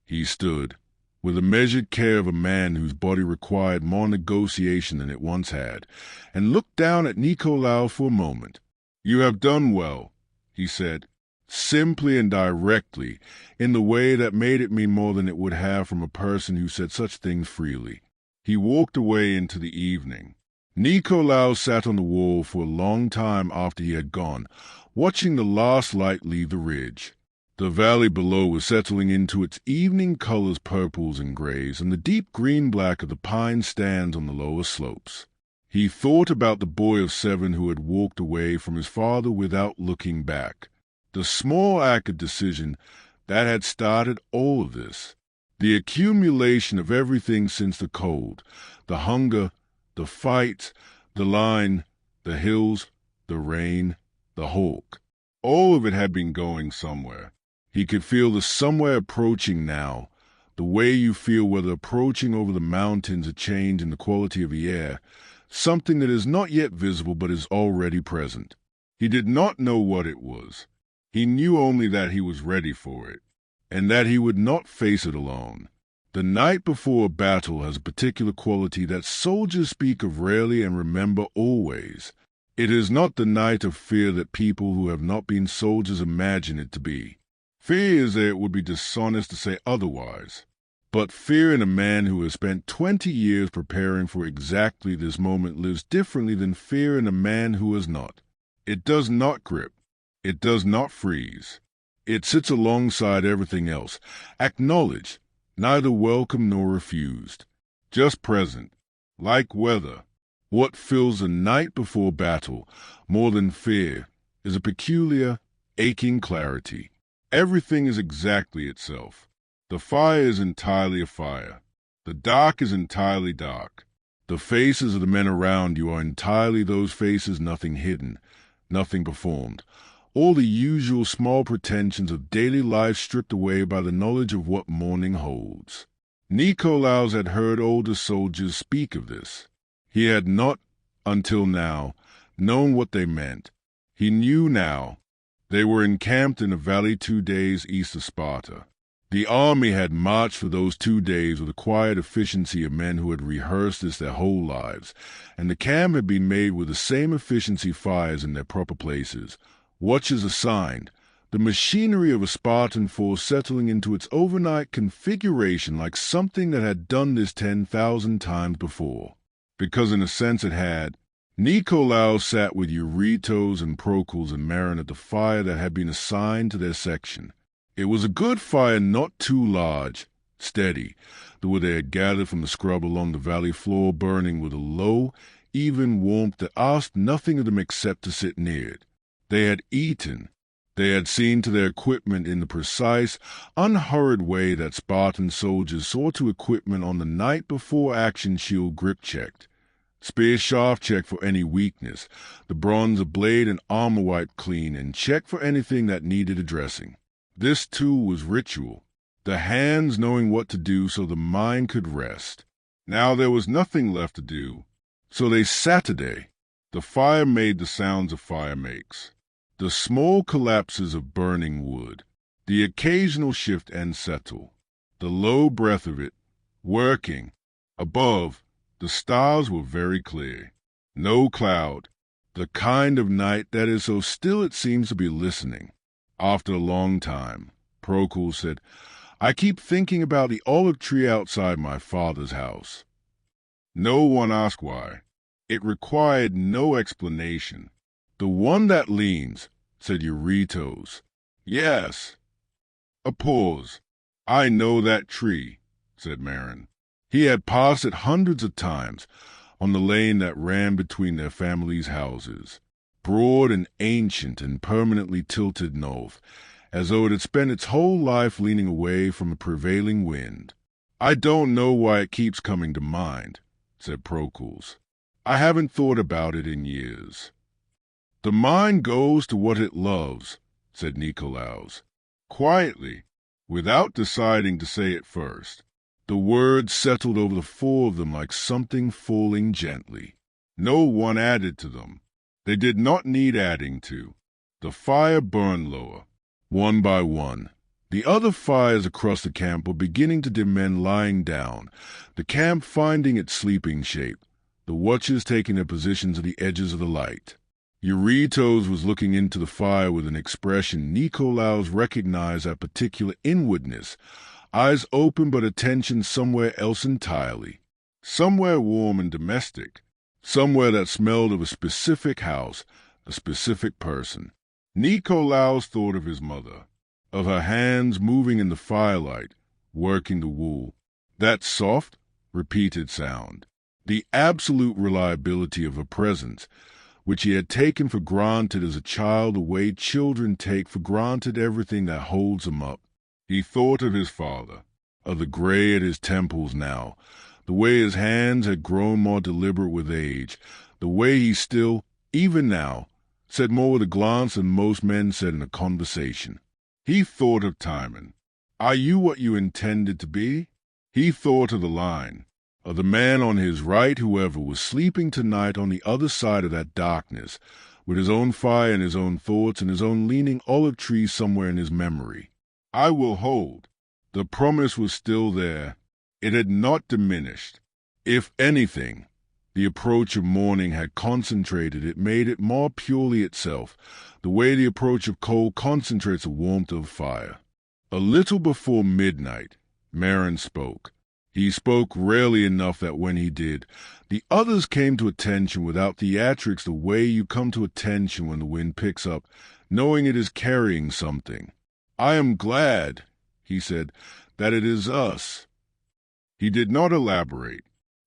Speaker 1: He stood, with the measured care of a man whose body required more negotiation than it once had, and looked down at Nikolaos for a moment. "You have done well," he said, simply and directly, in the way that made it mean more than it would have from a person who said such things freely. He walked away into the evening. Nikolaos sat on the wall for a long time after he had gone, watching the last light leave the ridge. The valley below was settling into its evening colors, purples and grays, and the deep green-black of the pine stands on the lower slopes. He thought about the boy of 7 who had walked away from his father without looking back. The small act of decision that had started all of this. The accumulation of everything since the cold, the hunger, the fights, the line, the hills, the rain, the hawk. All of it had been going somewhere. He could feel the somewhere approaching now, the way you feel whether approaching over the mountains a change in the quality of the air, something that is not yet visible but is already present. He did not know what it was. He knew only that he was ready for it, and that he would not face it alone. The night before a battle has a particular quality that soldiers speak of rarely and remember always. It is not the night of fear that people who have not been soldiers imagine it to be. Fear is that it would be dishonest to say otherwise. But fear in a man who has spent 20 years preparing for exactly this moment lives differently than fear in a man who has not. It does not grip. It does not freeze. It sits alongside everything else, acknowledged, neither welcome nor refused, just present, like weather. What fills the night before battle, more than fear, is a peculiar, aching clarity. Everything is exactly itself. The fire is entirely a fire. The dark is entirely dark. The faces of the men around you are entirely those faces, nothing hidden, nothing performed. All the usual small pretensions of daily life stripped away by the knowledge of what morning holds. Nikolaos had heard older soldiers speak of this. He had not, until now, known what they meant. He knew now. They were encamped in a valley 2 days east of Sparta. The army had marched for those 2 days with the quiet efficiency of men who had rehearsed this their whole lives, and the camp had been made with the same efficiency, fires in their proper places, watches assigned, the machinery of a Spartan force settling into its overnight configuration like something that had done this 10,000 times before. Because in a sense it had, Nicolaus sat with Eurytos and Procles and Marin at the fire that had been assigned to their section. It was a good fire, not too large, steady, the wood they had gathered from the scrub along the valley floor, burning with a low, even warmth that asked nothing of them except to sit near it. They had eaten. They had seen to their equipment in the precise, unhurried way that Spartan soldiers saw to equipment on the night before action shield grip checked. Spear shaft check for any weakness, the bronze of blade and armor wiped clean, and check for anything that needed addressing. This too was ritual, the hands knowing what to do so the mind could rest. Now there was nothing left to do, so they Saturday. The fire made the sounds a fire makes, the small collapses of burning wood, the occasional shift and settle, the low breath of it, working. Above, the stars were very clear. No cloud, the kind of night that is so still it seems to be listening. After a long time, Procles said, "I keep thinking about the olive tree outside my father's house." No one asked why. It required no explanation. "The one that leans," said Eurytos. "Yes." A pause. "I know that tree," said Marin. He had passed it hundreds of times on the lane that ran between their family's houses, broad and ancient and permanently tilted north, as though it had spent its whole life leaning away from a prevailing wind. "I don't know why it keeps coming to mind," said Procles. "I haven't thought about it in years." "The mind goes to what it loves," said Nicolaus, quietly, without deciding to say it first. The words settled over the four of them like something falling gently. No one added to them. They did not need adding to. The fire burned lower, one by one. The other fires across the camp were beginning to dim, men lying down, the camp finding its sleeping shape, the watchers taking their positions at the edges of the light. Eurytos was looking into the fire with an expression Nicolaus recognized that particular inwardness, eyes open but attention somewhere else entirely, somewhere warm and domestic, somewhere that smelled of a specific house, a specific person. Nicolaus thought of his mother, of her hands moving in the firelight, working the wool, that soft, repeated sound, the absolute reliability of her presence, which he had taken for granted as a child the way children take for granted everything that holds them up. He thought of his father, of the gray at his temples now, the way his hands had grown more deliberate with age, the way he still, even now, said more with a glance than most men said in a conversation. He thought of Timon. "Are you what you intended to be?" He thought of the line, of the man on his right, whoever was sleeping tonight on the other side of that darkness, with his own fire and his own thoughts and his own leaning olive tree somewhere in his memory. "I will hold." The promise was still there. It had not diminished. If anything, the approach of morning had concentrated it, made it more purely itself, the way the approach of cold concentrates the warmth of fire. A little before midnight, Marin spoke. He spoke rarely enough that when he did, the others came to attention without theatrics, the way you come to attention when the wind picks up, knowing it is carrying something. "I am glad," he said, "that it is us." He did not elaborate.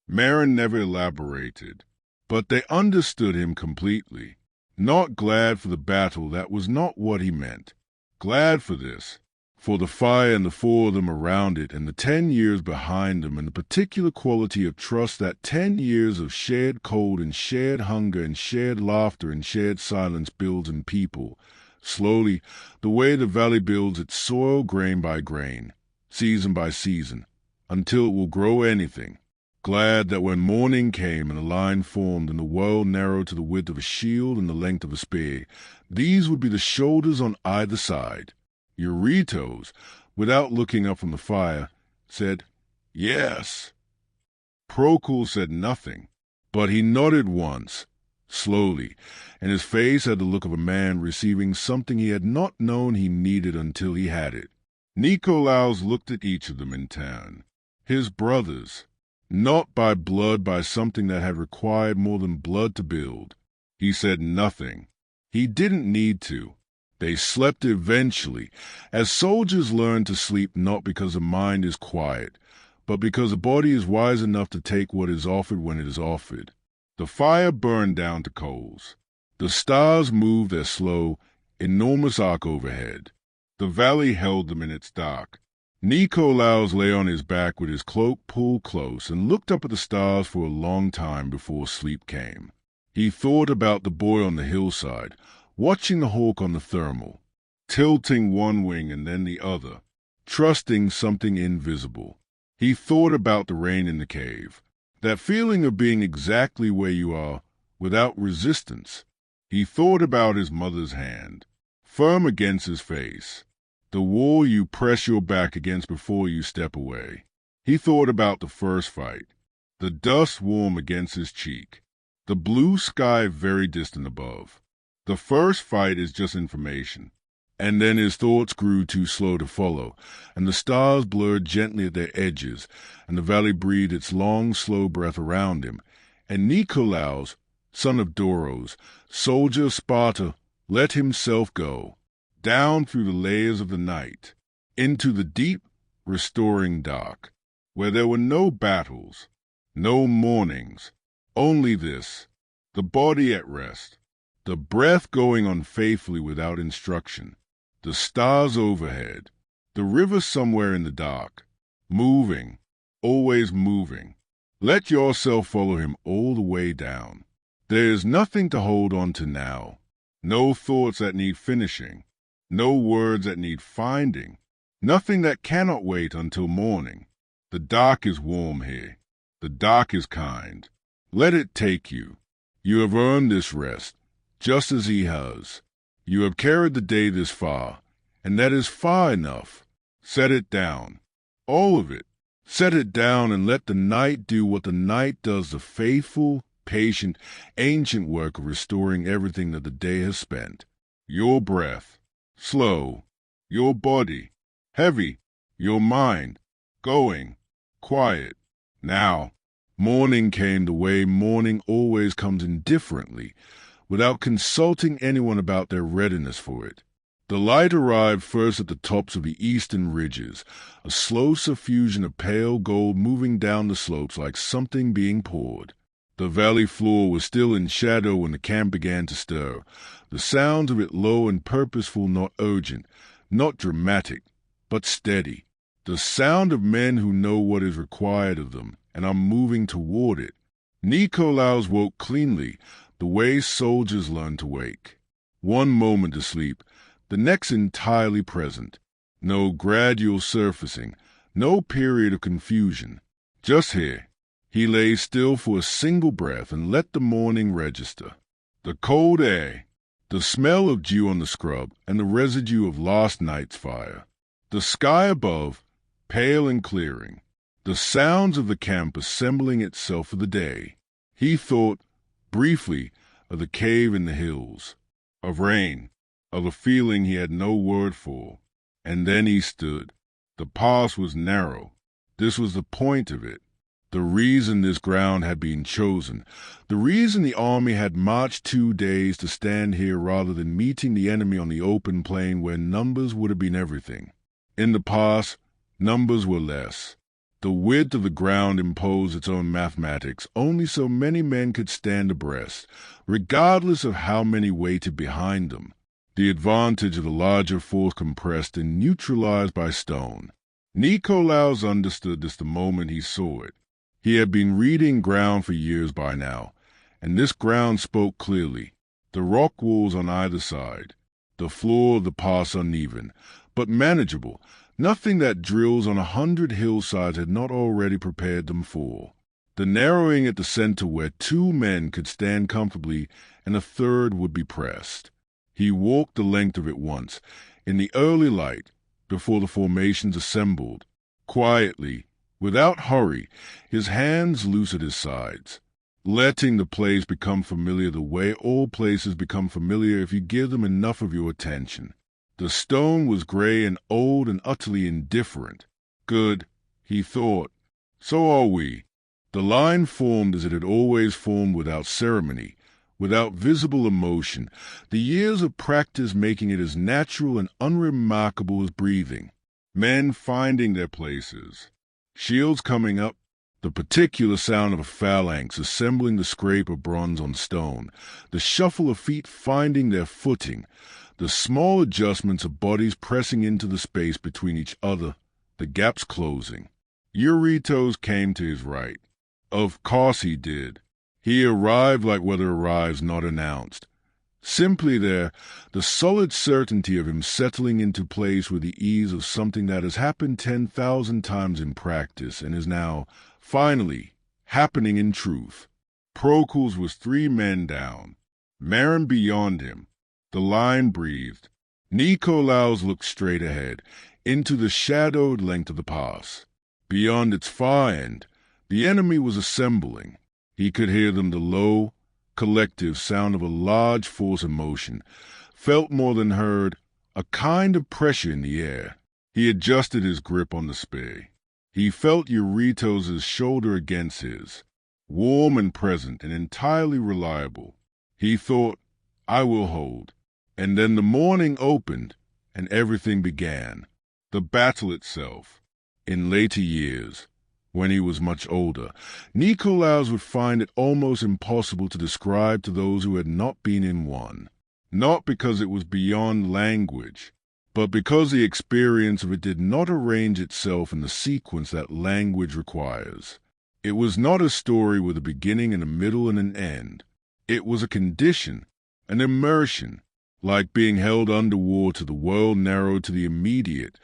Speaker 1: Marin never elaborated. But they understood him completely. Not glad for the battle, that was not what he meant. Glad for this, for the fire and the four of them around it, and the 10 years behind them, and the particular quality of trust that 10 years of shared cold and shared hunger and shared laughter and shared silence builds in people. Slowly, the way the valley builds its soil grain by grain, season by season, until it will grow anything. Glad that when morning came and a line formed and the world narrowed to the width of a shield and the length of a spear, these would be the shoulders on either side. Eurytos, without looking up from the fire, said, "Yes." Procles said nothing, but he nodded once, slowly, and his face had the look of a man receiving something he had not known he needed until he had it. Nicolaus looked at each of them in turn. His brothers. Not by blood, by something that had required more than blood to build. He said nothing. He didn't need to. They slept eventually, as soldiers learn to sleep not because the mind is quiet, but because the body is wise enough to take what is offered when it is offered. The fire burned down to coals. The stars moved their slow, enormous arc overhead. The valley held them in its dark. Nikolaos lay on his back with his cloak pulled close and looked up at the stars for a long time before sleep came. He thought about the boy on the hillside, watching the hawk on the thermal, tilting one wing and then the other, trusting something invisible. He thought about the rain in the cave, that feeling of being exactly where you are, without resistance. He thought about his mother's hand, firm against his face, the wall you press your back against before you step away. He thought about the first fight, the dust warm against his cheek, the blue sky very distant above. The first fight is just information. And then his thoughts grew too slow to follow, and the stars blurred gently at their edges, and the valley breathed its long, slow breath around him. And Nikolaos, son of Doros, soldier of Sparta, let himself go, down through the layers of the night, into the deep, restoring dark, where there were no battles, no mournings, only this, the body at rest, the breath going on faithfully without instruction, the stars overhead, the river somewhere in the dark, moving, always moving. Let yourself follow him all the way down. There is nothing to hold on to now, no thoughts that need finishing, no words that need finding, nothing that cannot wait until morning. The dark is warm here. The dark is kind. Let it take you. You have earned this rest, just as he has. You have carried the day this far, and that is far enough. Set it down. All of it. Set it down and let the night do what the night does, the faithful, patient, ancient work of restoring everything that the day has spent. Your breath, slow. Your body, heavy. Your mind, going, quiet. Now, morning came the way morning always comes, indifferently, without consulting anyone about their readiness for it. The light arrived first at the tops of the eastern ridges, a slow suffusion of pale gold moving down the slopes like something being poured. The valley floor was still in shadow when the camp began to stir, the sounds of it low and purposeful, not urgent, not dramatic, but steady. The sound of men who know what is required of them and are moving toward it. Nikolaos woke cleanly, the way soldiers learn to wake. One moment asleep, the next entirely present. No gradual surfacing, no period of confusion. Just here. He lay still for a single breath and let the morning register. The cold air, the smell of dew on the scrub, and the residue of last night's fire. The sky above, pale and clearing. The sounds of the camp assembling itself for the day. He thought, briefly, of the cave in the hills, of rain, of a feeling he had no word for. And then he stood. The pass was narrow. This was the point of it. The reason this ground had been chosen, the reason the army had marched 2 days to stand here rather than meeting the enemy on the open plain where numbers would have been everything. In the pass, numbers were less. The width of the ground imposed its own mathematics. Only so many men could stand abreast, regardless of how many waited behind them. The advantage of the larger force compressed and neutralized by stone. Nikolaos understood this the moment he saw it. He had been reading ground for years by now, and this ground spoke clearly. The rock walls on either side, the floor of the pass uneven, but manageable, nothing that drills on 100 hillsides had not already prepared them for. The narrowing at the center where 2 men could stand comfortably and a third would be pressed. He walked the length of it once, in the early light, before the formations assembled, quietly, without hurry, his hands loose at his sides, letting the place become familiar the way all places become familiar if you give them enough of your attention. The stone was gray and old and utterly indifferent. Good, he thought. So are we. The line formed as it had always formed, without ceremony, without visible emotion, the years of practice making it as natural and unremarkable as breathing. Men finding their places, shields coming up, the particular sound of a phalanx assembling the scrape of bronze on stone, the shuffle of feet finding their footing, the small adjustments of bodies pressing into the space between each other, the gaps closing. Eurytos came to his right. Of course he did. He arrived like weather arrives not announced. Simply there, the solid certainty of him settling into place with the ease of something that has happened 10,000 times in practice and is now, finally, happening in truth. Procles was 3 men down. Marin beyond him. The line breathed. Nikolaos looked straight ahead, into the shadowed length of the pass. Beyond its far end, the enemy was assembling. He could hear them, the low, collective sound of a large force of motion, felt more than heard, a kind of pressure in the air. He adjusted his grip on the spear. He felt Eurytos' shoulder against his, warm and present and entirely reliable. He thought, I will hold. And then the morning opened, and everything began. The battle itself. In later years, when he was much older, Nikolaos would find it almost impossible to describe to those who had not been in one. Not because it was beyond language, but because the experience of it did not arrange itself in the sequence that language requires. It was not a story with a beginning and a middle and an end. It was a condition, an immersion, like being held underwater, the world narrowed to the immediate,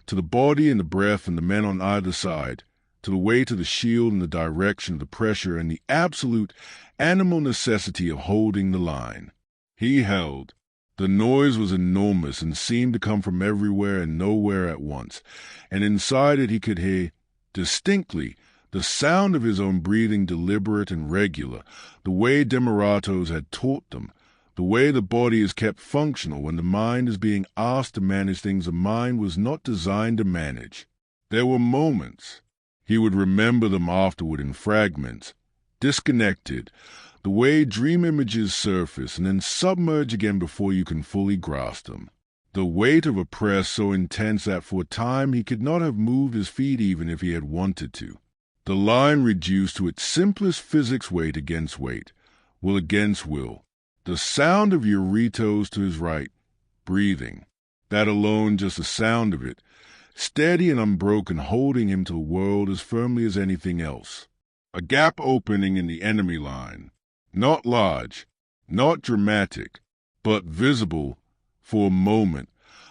Speaker 1: to the body and the breath and the men on either side, to the weight of the shield and the direction of the pressure and the absolute animal necessity of holding the line. He held. The noise was enormous and seemed to come from everywhere and nowhere at once, and inside it he could hear, distinctly, the sound of his own breathing, deliberate and regular, the way Demaratos had taught them, the way the body is kept functional when the mind is being asked to manage things the mind was not designed to manage. There were moments. He would remember them afterward in fragments, disconnected, the way dream images surface and then submerge again before you can fully grasp them. The weight of a press so intense that for a time he could not have moved his feet even if he had wanted to. The line reduced to its simplest physics, weight against weight, will against will. The sound of Eurytos to his right, breathing. That alone, just the sound of it, steady and unbroken, holding him to the world as firmly as anything else. A gap opening in the enemy line. Not large, not dramatic, but visible for a moment,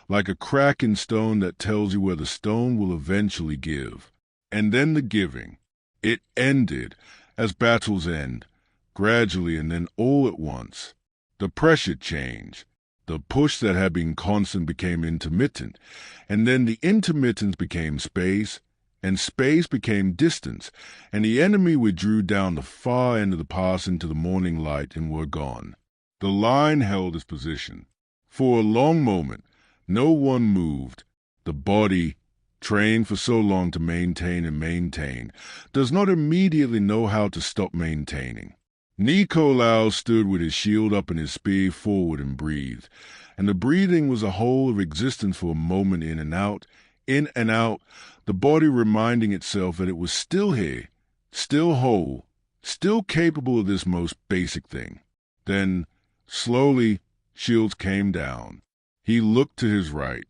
Speaker 1: like a crack in stone that tells you where the stone will eventually give. And then the giving. It ended, as battles end, gradually and then all at once. The pressure changed. The push that had been constant became intermittent, and then the intermittence became space, and space became distance, and the enemy withdrew down the far end of the pass into the morning light and were gone. The line held its position. For a long moment, no one moved. The body, trained for so long to maintain and maintain, does not immediately know how to stop maintaining. Nikolaos stood with his shield up and his spear forward and breathed, and the breathing was a whole of existence for a moment, in and out, the body reminding itself that it was still here, still whole, still capable of this most basic thing. Then, slowly, shields came down. He looked to his right.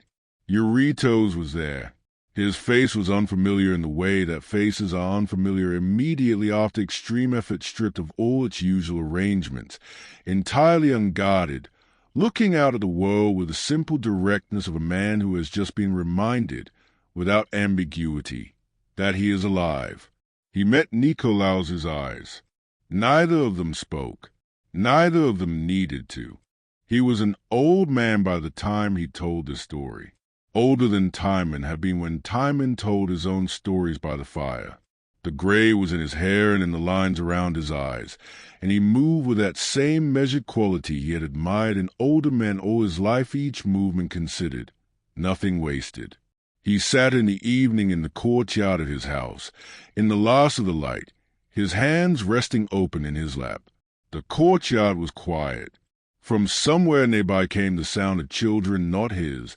Speaker 1: Eurytos was there. His face was unfamiliar in the way that faces are unfamiliar immediately after extreme effort stripped of all its usual arrangements, entirely unguarded, looking out at the world with the simple directness of a man who has just been reminded, without ambiguity, that he is alive. He met Nikolaos's eyes. Neither of them spoke. Neither of them needed to. He was an old man by the time he told this story. Older than Timon had been when Timon told his own stories by the fire. The gray was in his hair and in the lines around his eyes, and he moved with that same measured quality he had admired in older men all his life, each movement considered, nothing wasted. He sat in the evening in the courtyard of his house, in the last of the light, his hands resting open in his lap. The courtyard was quiet. From somewhere nearby came the sound of children, not his,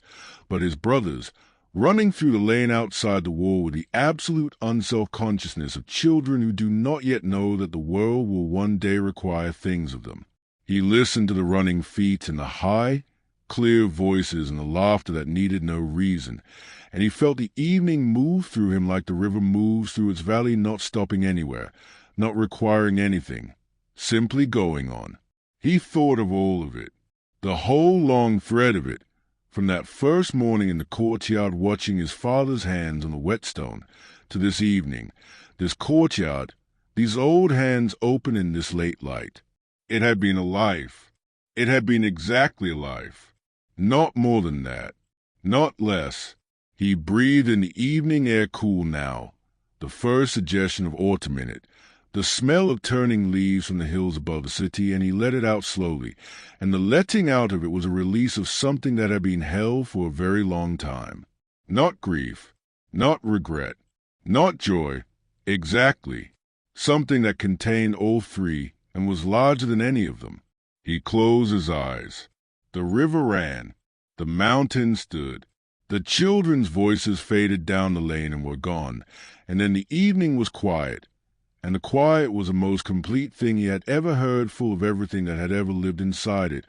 Speaker 1: but his brothers, running through the lane outside the wall with the absolute unself-consciousness of children who do not yet know that the world will one day require things of them. He listened to the running feet and the high, clear voices and the laughter that needed no reason, and he felt the evening move through him like the river moves through its valley, not stopping anywhere, not requiring anything, simply going on. He thought of all of it, the whole long thread of it, from that first morning in the courtyard watching his father's hands on the whetstone, to this evening, this courtyard, these old hands open in this late light. It had been a life. It had been exactly a life. Not more than that. Not less. He breathed in the evening air, cool now, the first suggestion of autumn in it, the smell of turning leaves from the hills above the city, and he let it out slowly, and the letting out of it was a release of something that had been held for a very long time. Not grief, not regret, not joy, exactly. Something that contained all three and was larger than any of them. He closed his eyes. The river ran. The mountain stood. The children's voices faded down the lane and were gone, and then the evening was quiet. And the quiet was the most complete thing he had ever heard, full of everything that had ever lived inside it.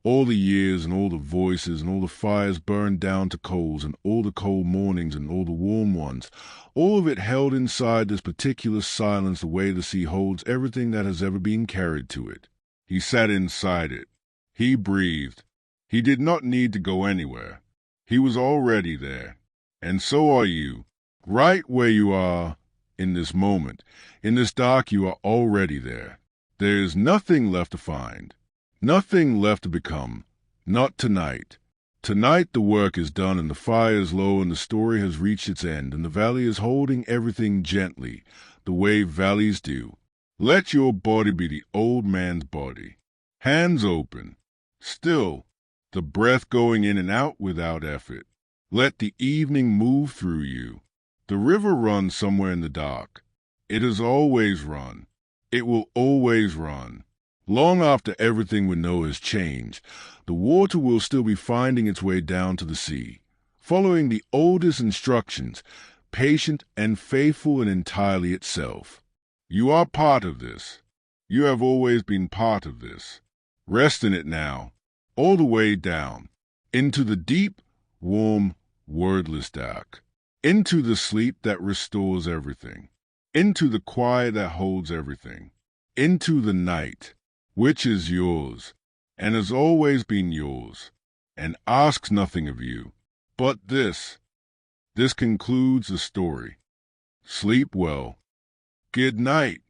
Speaker 1: All the years and all the voices and all the fires burned down to coals and all the cold mornings and all the warm ones. All of it held inside this particular silence the way the sea holds everything that has ever been carried to it. He sat inside it. He breathed. He did not need to go anywhere. He was already there. And so are you. Right where you are in this moment. In this dark, you are already there. There is nothing left to find. Nothing left to become. Not tonight. Tonight the work is done and the fire is low and the story has reached its end and the valley is holding everything gently, the way valleys do. Let your body be the old man's body. Hands open. Still. The breath going in and out without effort. Let the evening move through you. The river runs somewhere in the dark. It has always run. It will always run. Long after everything we know has changed, the water will still be finding its way down to the sea, following the oldest instructions, patient and faithful and entirely itself. You are part of this. You have always been part of this. Rest in it now, all the way down, into the deep, warm, wordless dark, into the sleep that restores everything, into the quiet that holds everything, into the night, which is yours, and has always been yours, and asks nothing of you, but this. This concludes the story. Sleep well. Good night.